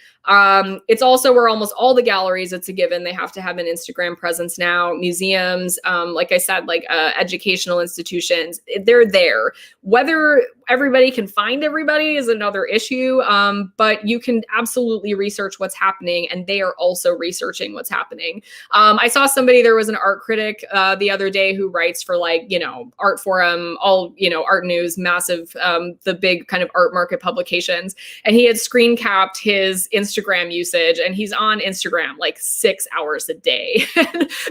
It's also where almost all the galleries, it's a given, they have to have an Instagram presence now. Museums, like I said, like educational institutions, they're there. Whether everybody can find everybody is another issue, but you can absolutely research what's happening, and they are also researching what's happening. I saw somebody, there was an art critic the other day who writes for like, you know, Art Forum, all, you know, Art News, massive, the big kind of art market publications. And he had screen capped his Instagram usage, and he's on Instagram like 6 hours a day,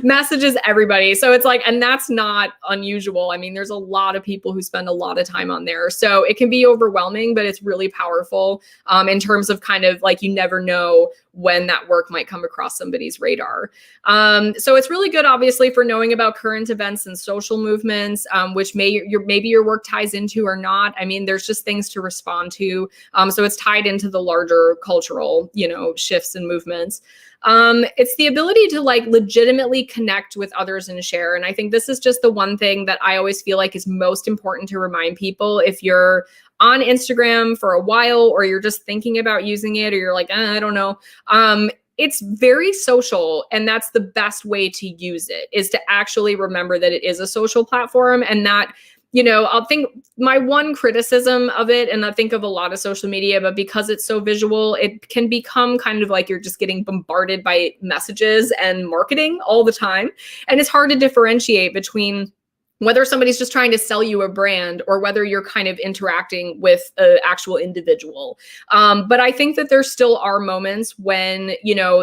messages everybody. So it's like, and that's not unusual. I mean, there's a lot of people who spend a lot of time on there. So it can be overwhelming, but it's really powerful in terms of kind of like, you never know when that work might come across somebody's radar. So it's really good, obviously, for knowing about current events and social movements, which maybe your work ties into or not. I mean, there's just things to respond to. So it's tied into the larger cultural, you know, shifts and movements. It's the ability to like legitimately connect with others and share. And I think this is just the one thing that I always feel like is most important to remind people. If you're on Instagram for a while, or you're just thinking about using it, or you're like, I don't know. It's very social, and that's the best way to use it, is to actually remember that it is a social platform, and that, I'll think my one criticism of it, and I think of a lot of social media, but because it's so visual, it can become kind of like you're just getting bombarded by messages and marketing all the time. And it's hard to differentiate between whether somebody's just trying to sell you a brand or whether you're kind of interacting with an actual individual. But I think that there still are moments when,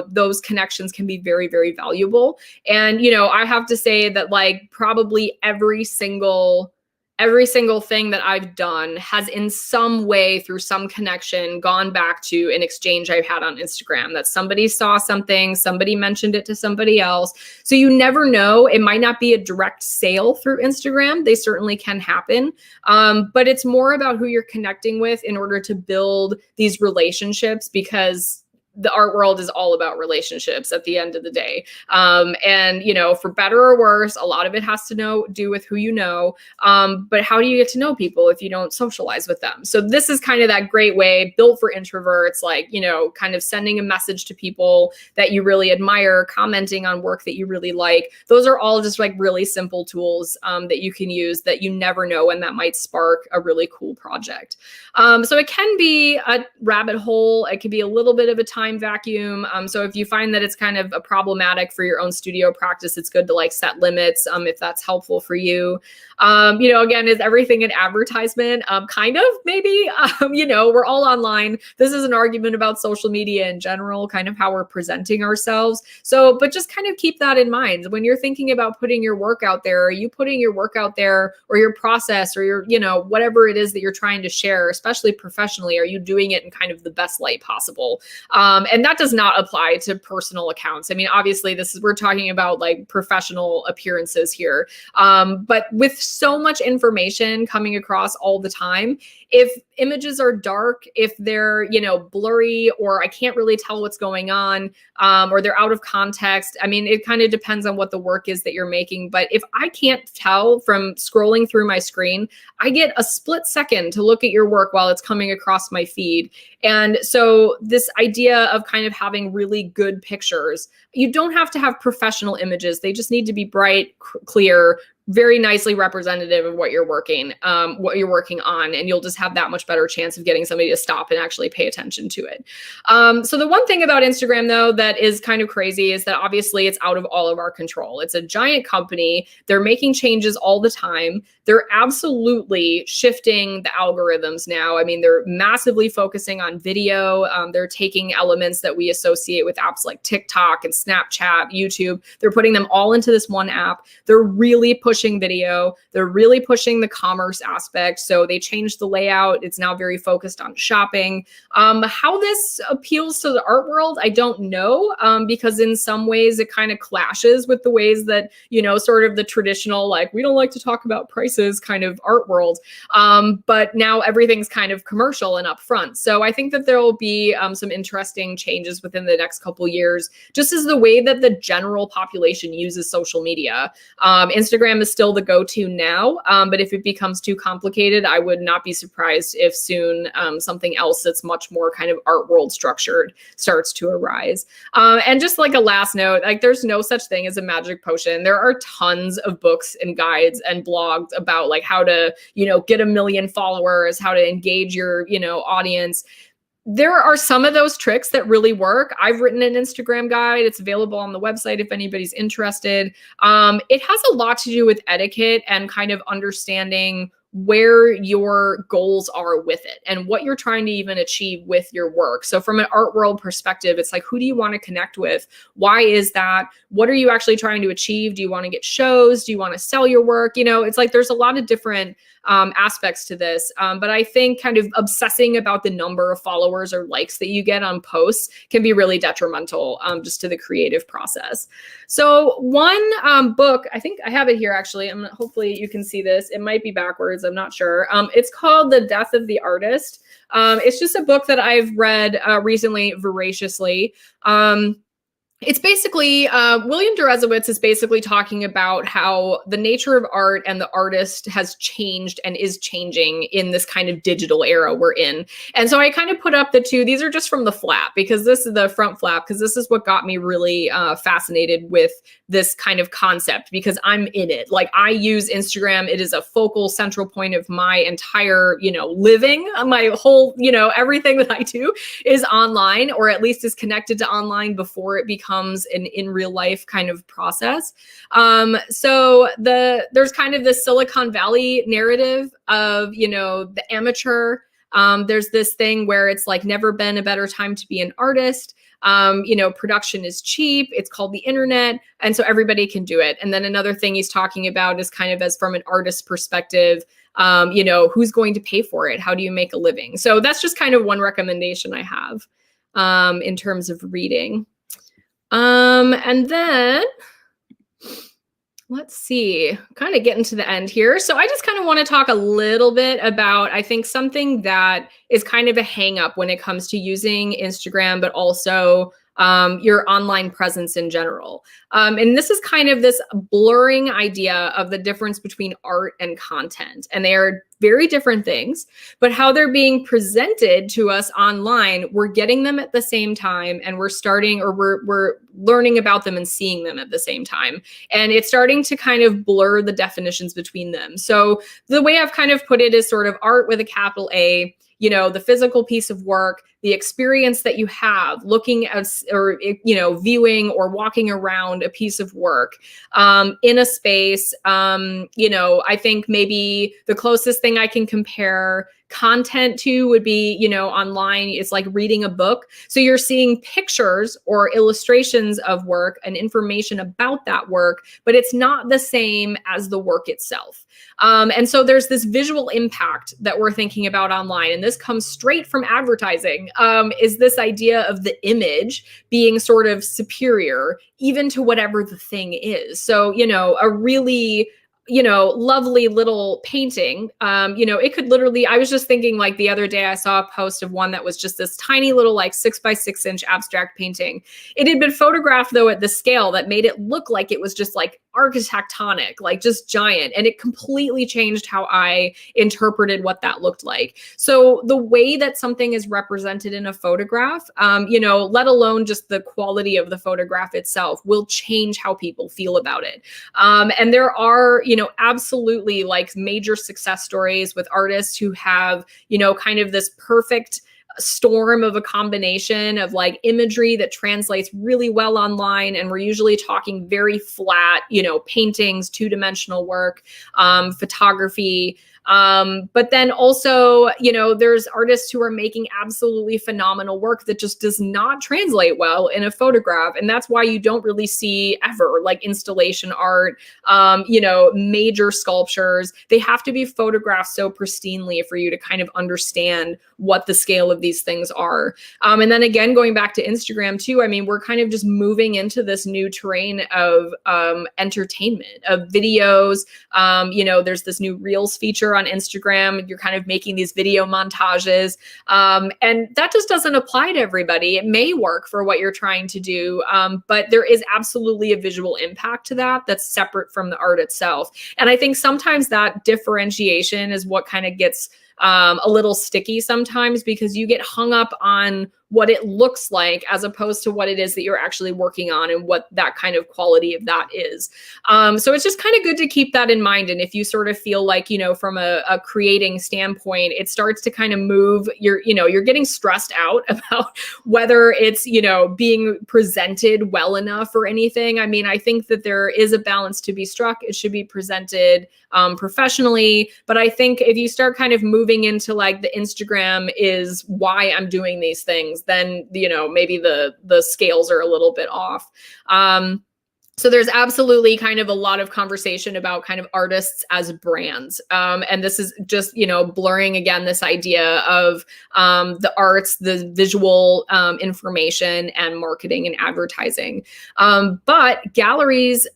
those connections can be very, very valuable. And, I have to say that like probably every single thing that I've done has in some way, through some connection, gone back to an exchange I've had on Instagram, that somebody saw something, somebody mentioned it to somebody else. So you never know. It might not be a direct sale through Instagram. They certainly can happen. But it's more about who you're connecting with in order to build these relationships, because the art world is all about relationships at the end of the day. And, for better or worse, a lot of it has to do with who you know. But how do you get to know people if you don't socialize with them? So this is kind of that great way, built for introverts, like, kind of sending a message to people that you really admire, commenting on work that you really like. Those are all just like really simple tools that you can use, that you never know when that might spark a really cool project. So it can be a rabbit hole. It can be a little bit of a time vacuum. So if you find that it's kind of a problematic for your own studio practice, it's good to like set limits if that's helpful for you. Again, is everything an advertisement? Kind of, maybe. We're all online. This is an argument about social media in general, kind of how we're presenting ourselves. So, but just kind of keep that in mind when you're thinking about putting your work out there. Are you putting your work out there, or your process, or your, whatever it is that you're trying to share, especially professionally, are you doing it in kind of the best light possible? And that does not apply to personal accounts. I mean, obviously we're talking about like professional appearances here. But with so much information coming across all the time, if images are dark, if they're, blurry, or I can't really tell what's going on, or they're out of context, I mean, it kind of depends on what the work is that you're making. But if I can't tell from scrolling through my screen, I get a split second to look at your work while it's coming across my feed. And so this idea of kind of having really good pictures, you don't have to have professional images. They just need to be bright, clear, very nicely representative of what you're working on, and you'll just have that much better chance of getting somebody to stop and actually pay attention to it. So the one thing about Instagram, though, that is kind of crazy is that obviously it's out of all of our control. It's a giant company. They're making changes all the time. They're absolutely shifting the algorithms now. I mean, they're massively focusing on video. They're taking elements that we associate with apps like TikTok and Snapchat, YouTube. They're putting them all into this one app. They're really pushing video. They're really pushing the commerce aspect. So they changed the layout. It's now very focused on shopping. How this appeals to the art world, I don't know, because in some ways it kind of clashes with the ways that, sort of the traditional, like, we don't like to talk about prices kind of art world. But now everything's kind of commercial and upfront. So I think that there will be some interesting changes within the next couple years, just as the way that the general population uses social media. Instagram is still the go-to now, but if it becomes too complicated, I would not be surprised if soon something else that's much more kind of art world structured starts to arise. And just like a last note, like, there's no such thing as a magic potion. There are tons of books and guides and blogs about like how to, get 1 million followers, how to engage your, audience. There are some of those tricks that really work. I've written an Instagram guide. It's available on the website if anybody's interested. It has a lot to do with etiquette and kind of understanding where your goals are with it and what you're trying to even achieve with your work. So from an art world perspective, it's like, who do you want to connect with? Why is that? What are you actually trying to achieve? Do you want to get shows? Do you want to sell your work? It's like there's a lot of different aspects to this. But I think kind of obsessing about the number of followers or likes that you get on posts can be really detrimental just to the creative process. So one book, I think I have it here actually. Hopefully you can see this. It might be backwards. I'm not sure. It's called The Death of the Artist. It's just a book that I've read recently voraciously. It's basically, William Deresiewicz is basically talking about how the nature of art and the artist has changed and is changing in this kind of digital era we're in. And so I kind of put up the two. These are just from the flap, because this is the front flap, because this is what got me really fascinated with this kind of concept, because I'm in it. Like, I use Instagram. It is a focal central point of my entire, living. My whole, everything that I do is online, or at least is connected to online before it becomes an in real life kind of process. So there's kind of this Silicon Valley narrative of, the amateur. There's this thing where it's like never been a better time to be an artist. Production is cheap. It's called the internet. And so everybody can do it. And then another thing he's talking about is kind of as from an artist perspective, who's going to pay for it? How do you make a living? So that's just kind of one recommendation I have in terms of reading. And then let's see, kind of getting to the end here. So I just kind of want to talk a little bit about, I think, something that is kind of a hang up when it comes to using Instagram, but also your online presence in general. And this is kind of this blurring idea of the difference between art and content. And they are very different things, but how they're being presented to us online, we're getting them at the same time, and we're learning about them and seeing them at the same time. And it's starting to kind of blur the definitions between them. So the way I've kind of put it is sort of art with a capital A, the physical piece of work, the experience that you have looking at, or, viewing or walking around a piece of work in a space. I think maybe the closest thing I can compare content to would be, online. It's like reading a book. So you're seeing pictures or illustrations of work and information about that work, but it's not the same as the work itself. And so there's this visual impact that we're thinking about online. And this comes straight from advertising, is this idea of the image being sort of superior even to whatever the thing is. So, a really lovely little painting. It could literally, I was just thinking, like, the other day I saw a post of one that was just this tiny little, like, 6x6 inch abstract painting. It had been photographed though at the scale that made it look like it was just like architectonic, like just giant. And it completely changed how I interpreted what that looked like. So the way that something is represented in a photograph, let alone just the quality of the photograph itself, will change how people feel about it. And there are, absolutely, like, major success stories with artists who have, kind of this perfect storm of a combination of, like, imagery that translates really well online. And we're usually talking very flat, paintings, two-dimensional work, photography. But then also, there's artists who are making absolutely phenomenal work that just does not translate well in a photograph. And that's why you don't really see ever, like, installation art, major sculptures. They have to be photographed so pristinely for you to kind of understand what the scale of these things are. And then again, going back to Instagram too, I mean, we're kind of just moving into this new terrain of entertainment, of videos. There's this new Reels feature on Instagram. You're kind of making these video montages. And that just doesn't apply to everybody. It may work for what you're trying to do, but there is absolutely a visual impact to that that's separate from the art itself. And I think sometimes that differentiation is what kind of gets a little sticky sometimes, because you get hung up on what it looks like as opposed to what it is that you're actually working on and what that kind of quality of that is. So it's just kind of good to keep that in mind. And if you sort of feel like, from a creating standpoint, it starts to kind of move, you're getting stressed out about whether it's, being presented well enough or anything. I mean, I think that there is a balance to be struck. It should be presented professionally. But I think if you start kind of moving into, like, the Instagram is why I'm doing these things, then, maybe the scales are a little bit off. So there's absolutely kind of a lot of conversation about kind of artists as brands. And this is just, blurring again, this idea of the arts, the visual information, and marketing and advertising. But galleries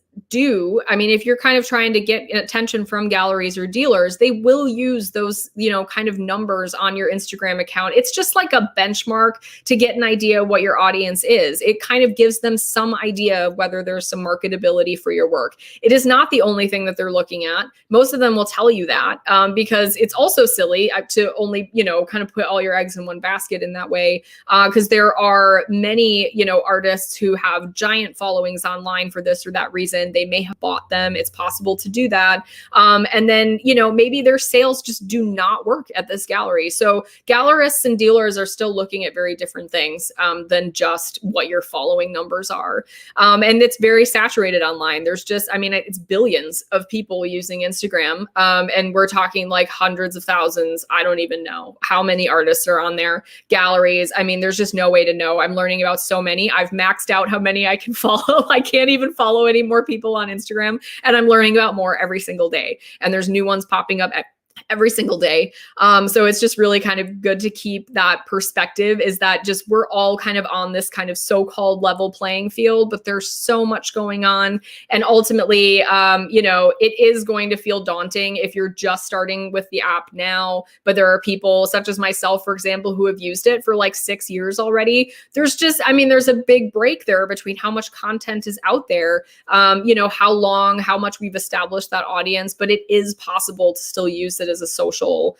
I mean, if you're kind of trying to get attention from galleries or dealers, they will use those, kind of numbers on your Instagram account. It's just like a benchmark to get an idea what your audience is. It kind of gives them some idea of whether there's some marketability for your work. It is not the only thing that they're looking at. Most of them will tell you that because it's also silly to only, kind of put all your eggs in one basket in that way, because there are many, artists who have giant followings online for this or that reason. They may have bought them. It's possible to do that. And then, maybe their sales just do not work at this gallery. So gallerists and dealers are still looking at very different things than just what your following numbers are. And it's very saturated online. There's just, it's billions of people using Instagram. And we're talking like hundreds of thousands. I don't even know how many artists are on there. Galleries. There's just no way to know. I'm learning about so many. I've maxed out how many I can follow. I can't even follow any more people on Instagram, and I'm learning about more every single day. And there's new ones popping up every single day. So it's just really kind of good to keep that perspective, is that just we're all kind of on this kind of so-called level playing field, but there's so much going on. And ultimately, it is going to feel daunting if you're just starting with the app now, but there are people such as myself, for example, who have used it for like 6 years already. There's just, there's a big break there between how much content is out there, how much we've established that audience, but it is possible to still use it as a social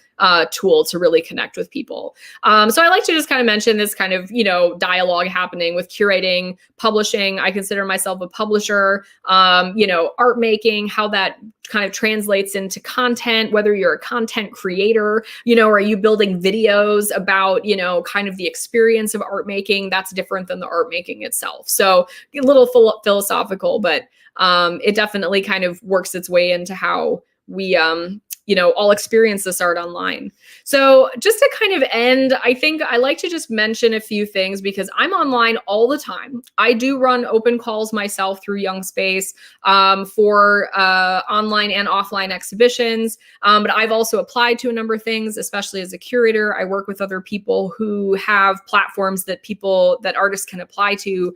tool to really connect with people. So I like to just kind of mention this kind of, dialogue happening with curating, publishing. I consider myself a publisher, art making, how that kind of translates into content, whether you're a content creator, are you building videos about, kind of the experience of art making? That's different than the art making itself. So a little philosophical, but it definitely kind of works its way into how we, all experience this art online. So just to kind of end, I think I like to just mention a few things because I'm online all the time. I do run open calls myself through Young Space for online and offline exhibitions. But I've also applied to a number of things, especially as a curator. I work with other people who have platforms that artists can apply to.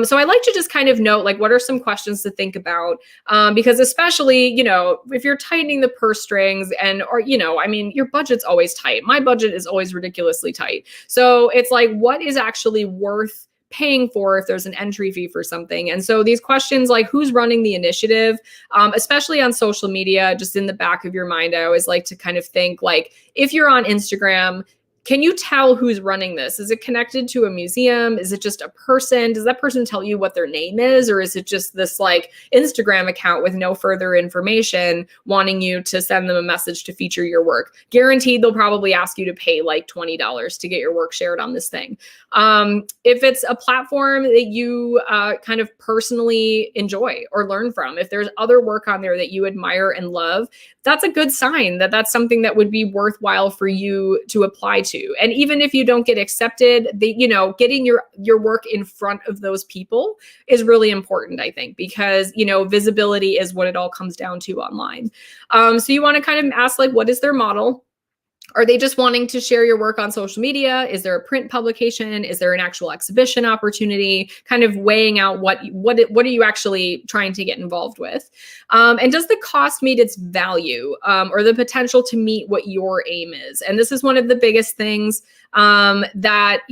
So I like to just kind of note, like, what are some questions to think about? Because especially, if you're tightening the purse string, your budget's always tight. My budget is always ridiculously tight. So it's like, what is actually worth paying for if there's an entry fee for something? And so these questions like who's running the initiative, especially on social media, just in the back of your mind, I always like to kind of think like, if you're on Instagram, can you tell who's running this? Is it connected to a museum? Is it just a person? Does that person tell you what their name is? Or is it just this like Instagram account with no further information wanting you to send them a message to feature your work? Guaranteed they'll probably ask you to pay like $20 to get your work shared on this thing. If it's a platform that you kind of personally enjoy or learn from, if there's other work on there that you admire and love, that's a good sign that that's something that would be worthwhile for you to apply to. And even if you don't get accepted, getting your work in front of those people is really important, I think, because, visibility is what it all comes down to online. So you want to kind of ask, like, what is their model? Are they just wanting to share your work on social media? Is there a print publication? Is there an actual exhibition opportunity? Kind of weighing out what are you actually trying to get involved with? And does the cost meet its value or the potential to meet what your aim is? And this is one of the biggest things that,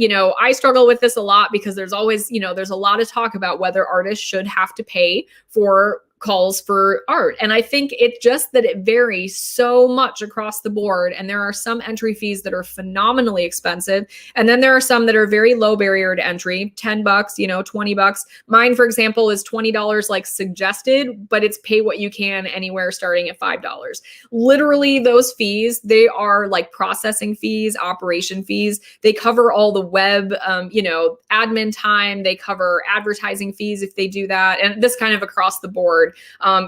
I struggle with this a lot because there's always, there's a lot of talk about whether artists should have to pay for calls for art. And I think it varies so much across the board. And there are some entry fees that are phenomenally expensive. And then there are some that are very low barrier to entry, $10, $20. Mine, for example, is $20 like suggested, but it's pay what you can anywhere starting at $5. Literally those fees, they are like processing fees, operation fees. They cover all the web, admin time. They cover advertising fees if they do that. And this kind of across the board.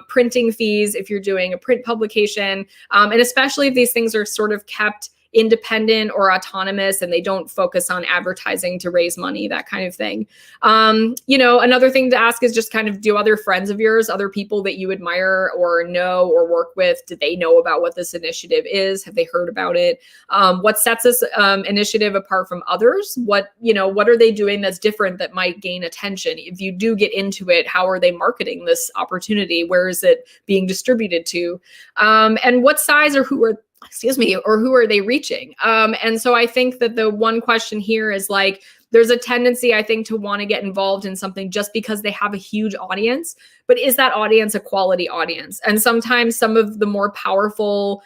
Printing fees if you're doing a print publication, and especially if these things are sort of kept independent or autonomous, and they don't focus on advertising to raise money, that kind of thing. Another thing to ask is just kind of, do other friends of yours, other people that you admire or know or work with, do they know about what this initiative is? Have they heard about it? What sets this initiative apart from others? What are they doing that's different that might gain attention? If you do get into it, how are they marketing this opportunity? Where is it being distributed to? And what size or who are they reaching? And so I think that the one question here is like, there's a tendency, I think, to want to get involved in something just because they have a huge audience, but is that audience a quality audience? And sometimes some of the more powerful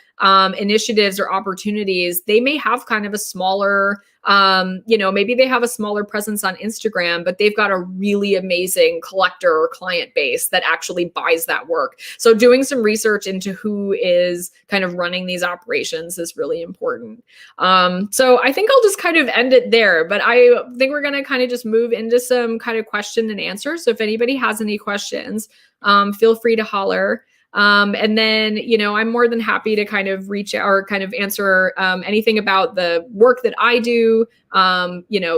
initiatives or opportunities, they may have kind of a smaller, maybe they have a smaller presence on Instagram, but they've got a really amazing collector or client base that actually buys that work. So doing some research into who is kind of running these operations is really important. So I think I'll just kind of end it there, but I think we're going to kind of just move into some kind of question and answer. So if anybody has any questions, feel free to holler. And then, I'm more than happy to kind of reach out or kind of answer anything about the work that I do,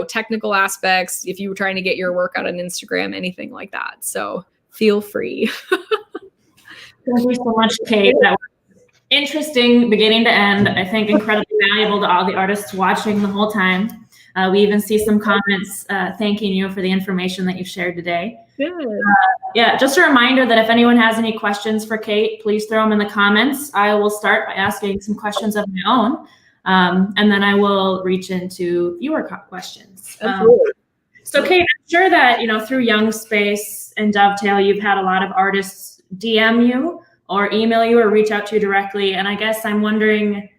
technical aspects, if you were trying to get your work out on Instagram, anything like that. So feel free. Thank you so much, Kate. That was interesting beginning to end. I think incredibly valuable to all the artists watching the whole time. We even see some comments thanking you for the information that you've shared today. Good. Just a reminder that if anyone has any questions for Kate, please throw them in the comments. I will start by asking some questions of my own, and then I will reach into viewer questions. So Kate, I'm sure that, through Young Space and Dovetail, you've had a lot of artists DM you or email you or reach out to you directly. And I guess I'm wondering,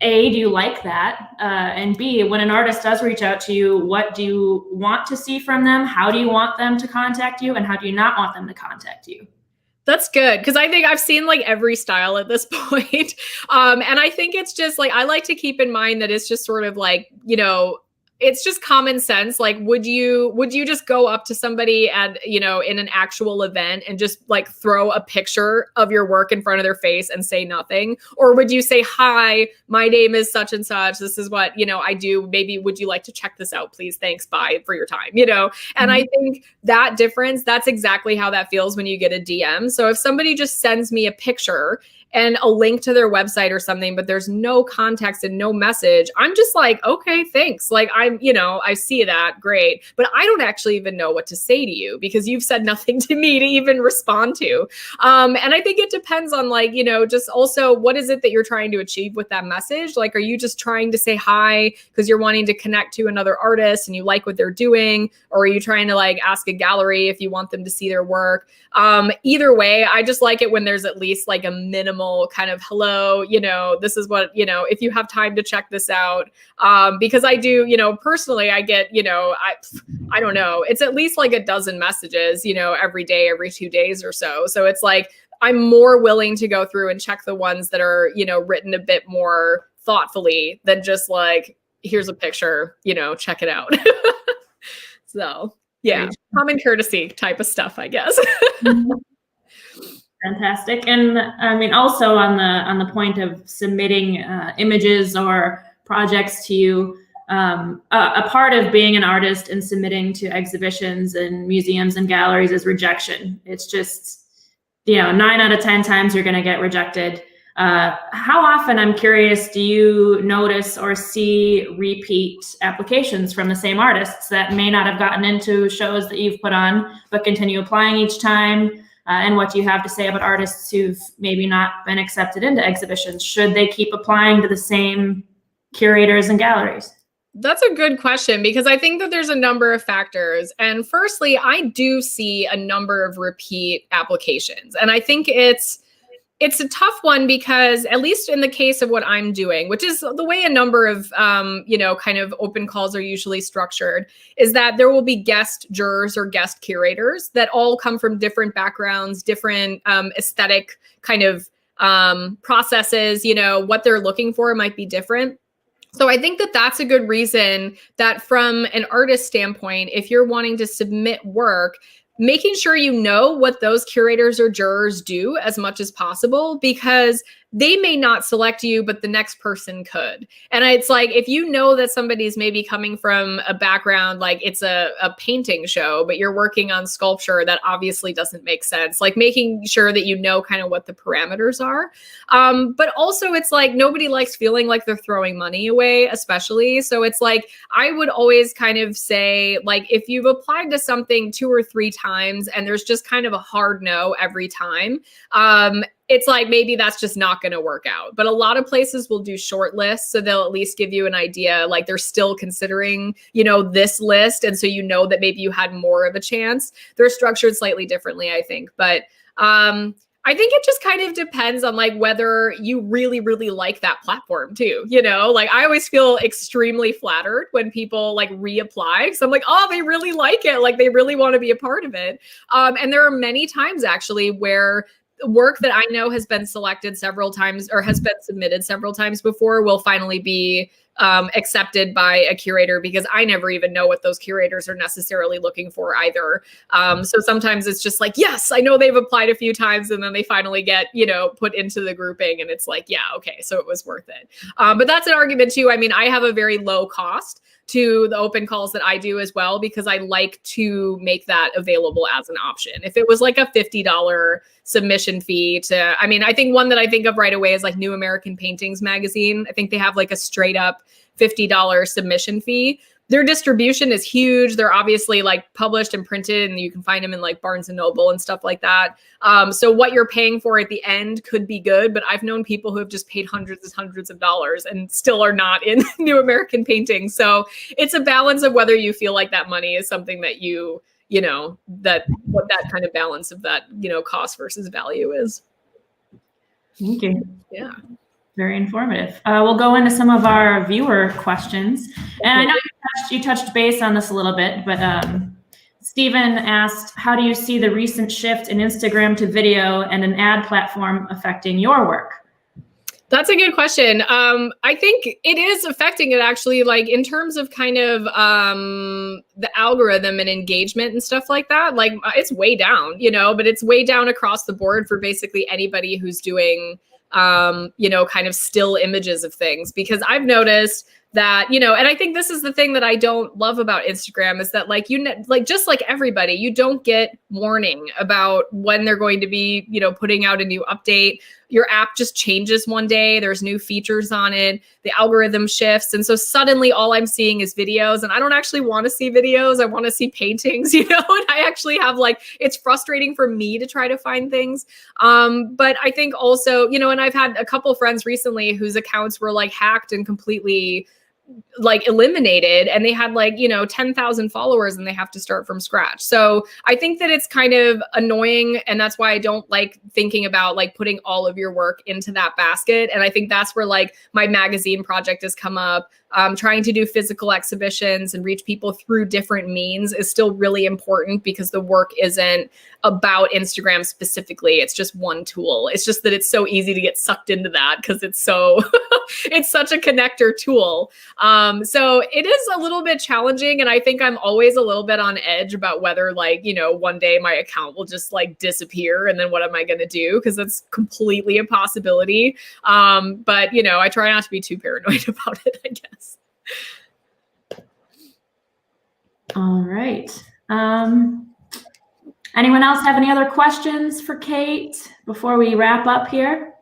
A, do you like that? And B, when an artist does reach out to you, what do you want to see from them? How do you want them to contact you? And how do you not want them to contact you? That's good, because I think I've seen like every style at this point. And I think it's just like, I like to keep in mind that it's just sort of like, it's just common sense. Like, would you just go up to somebody at, in an actual event and just like throw a picture of your work in front of their face and say nothing? Or would you say, hi, my name is such and such. This is what, I do. Maybe would you like to check this out, please? Thanks. Bye for your time, And I think that difference, that's exactly how that feels when you get a DM. So if somebody just sends me a picture and a link to their website or something, but there's no context and no message, I'm just like, okay, thanks. Like I see that, great. But I don't actually even know what to say to you because you've said nothing to me to even respond to. And I think it depends on like, just also what is it that you're trying to achieve with that message? Like, are you just trying to say hi because you're wanting to connect to another artist and you like what they're doing? Or are you trying to like ask a gallery if you want them to see their work? Either way, I just like it when there's at least like a minimal kind of hello, this is what, if you have time to check this out. Because I do, personally, I get, I don't know, it's at least like a dozen messages, every day, every 2 days or so. So it's like, I'm more willing to go through and check the ones that are, written a bit more thoughtfully than just like, here's a picture, check it out. So yeah, common courtesy type of stuff, I guess. Fantastic. And I mean, also on the point of submitting images or projects to you, a part of being an artist and submitting to exhibitions and museums and galleries is rejection. It's just, 9 out of 10 times you're going to get rejected. How often, I'm curious, do you notice or see repeat applications from the same artists that may not have gotten into shows that you've put on, but continue applying each time? And what do you have to say about artists who've maybe not been accepted into exhibitions? Should they keep applying to the same curators and galleries? That's a good question because I think that there's a number of factors. And firstly, I do see a number of repeat applications. And I think it's a tough one because at least in the case of what I'm doing, which is the way a number of, kind of open calls are usually structured, is that there will be guest jurors or guest curators that all come from different backgrounds, different aesthetic kind of processes, what they're looking for might be different. So I think that that's a good reason that from an artist standpoint, if you're wanting to submit work, making sure you know what those curators or jurors do as much as possible, because they may not select you, but the next person could. And it's like, if you know that somebody's maybe coming from a background, like it's a painting show, but you're working on sculpture, that obviously doesn't make sense. Like making sure that you know kind of what the parameters are. But also it's like, nobody likes feeling like they're throwing money away, especially. So it's like, I would always kind of say, like, if you've applied to something 2 or 3 times and there's just kind of a hard no every time, it's like, maybe that's just not going to work out. But a lot of places will do short lists. So they'll at least give you an idea, like they're still considering, you know, this list. And so you know that maybe you had more of a chance. They're structured slightly differently, I think. But I think it just kind of depends on like whether you really, really like that platform too. You know, like I always feel extremely flattered when people like reapply. So I'm like, oh, they really like it. Like they really want to be a part of it. And there are many times actually where work that I know has been selected several times or has been submitted several times before will finally be accepted by a curator, because I never even know what those curators are necessarily looking for either. So sometimes it's just like, yes, I know they've applied a few times, and then they finally get, you know, put into the grouping, and it's like, yeah, okay, so it was worth it. But that's an argument too. I mean, I have a very low cost to the open calls that I do as well, because I like to make that available as an option. If it was like a $50 submission fee to, I mean, I think one that I think of right away is like New American Paintings magazine. I think they have like a straight up $50 submission fee. Their distribution is huge. They're obviously like published and printed, and you can find them in like Barnes and Noble and stuff like that. So what you're paying for at the end could be good, but I've known people who have just paid hundreds and hundreds of dollars and still are not in New American Paintings. So it's a balance of whether you feel like that money is something that you know, that what that kind of balance of that, you know, cost versus value is. Thank you. Yeah. Very informative. We'll go into some of our viewer questions. And I know you touched base on this a little bit, but Stephen asked, how do you see the recent shift in Instagram to video and an ad platform affecting your work? That's a good question. I think it is affecting it actually, like in terms of kind of the algorithm and engagement and stuff like that. Like it's way down, you know, but it's way down across the board for basically anybody who's doing you know, kind of still images of things, because I've noticed that, you know, and I think this is the thing that I don't love about Instagram is that like, like, just like everybody, you don't get warning about when they're going to be, you know, putting out a new update. Your app just changes one day. There's new features on it. The algorithm shifts. And so suddenly all I'm seeing is videos, and I don't actually want to see videos. I want to see paintings, you know, and I actually have like, it's frustrating for me to try to find things. But I think also, you know, and I've had a couple friends recently whose accounts were like hacked and completely like eliminated, and they had like, you know, 10,000 followers and they have to start from scratch. So I think that it's kind of annoying, and that's why I don't like thinking about like putting all of your work into that basket. And I think that's where like my magazine project has come up. Trying to do physical exhibitions and reach people through different means is still really important, because the work isn't about Instagram specifically. It's just one tool. It's just that it's so easy to get sucked into that because it's so, it's such a connector tool. So it is a little bit challenging. And I think I'm always a little bit on edge about whether like, you know, one day my account will just like disappear, and then what am I going to do? Because that's completely a possibility. But, you know, I try not to be too paranoid about it, I guess. All right. Anyone else have any other questions for Kate before we wrap up here?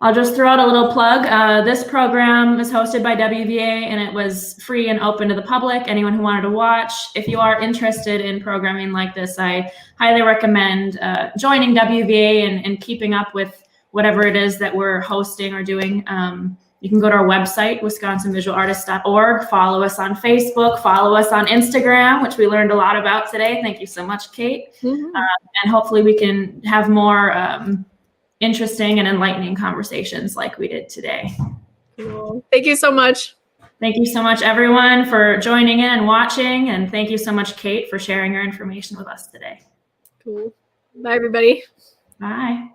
I'll just throw out a little plug. This program is hosted by WVA, and it was free and open to the public, anyone who wanted to watch. If you are interested in programming like this, I highly recommend joining WVA and keeping up with whatever it is that we're hosting or doing. You can go to our website, wisconsinvisualartists.org, follow us on Facebook, follow us on Instagram, which we learned a lot about today. Thank you so much, Kate. Mm-hmm. And hopefully we can have more interesting and enlightening conversations like we did today. Cool. Thank you so much. Thank you so much, everyone, for joining in and watching. And thank you so much, Kate, for sharing your information with us today. Cool. Bye, everybody. Bye.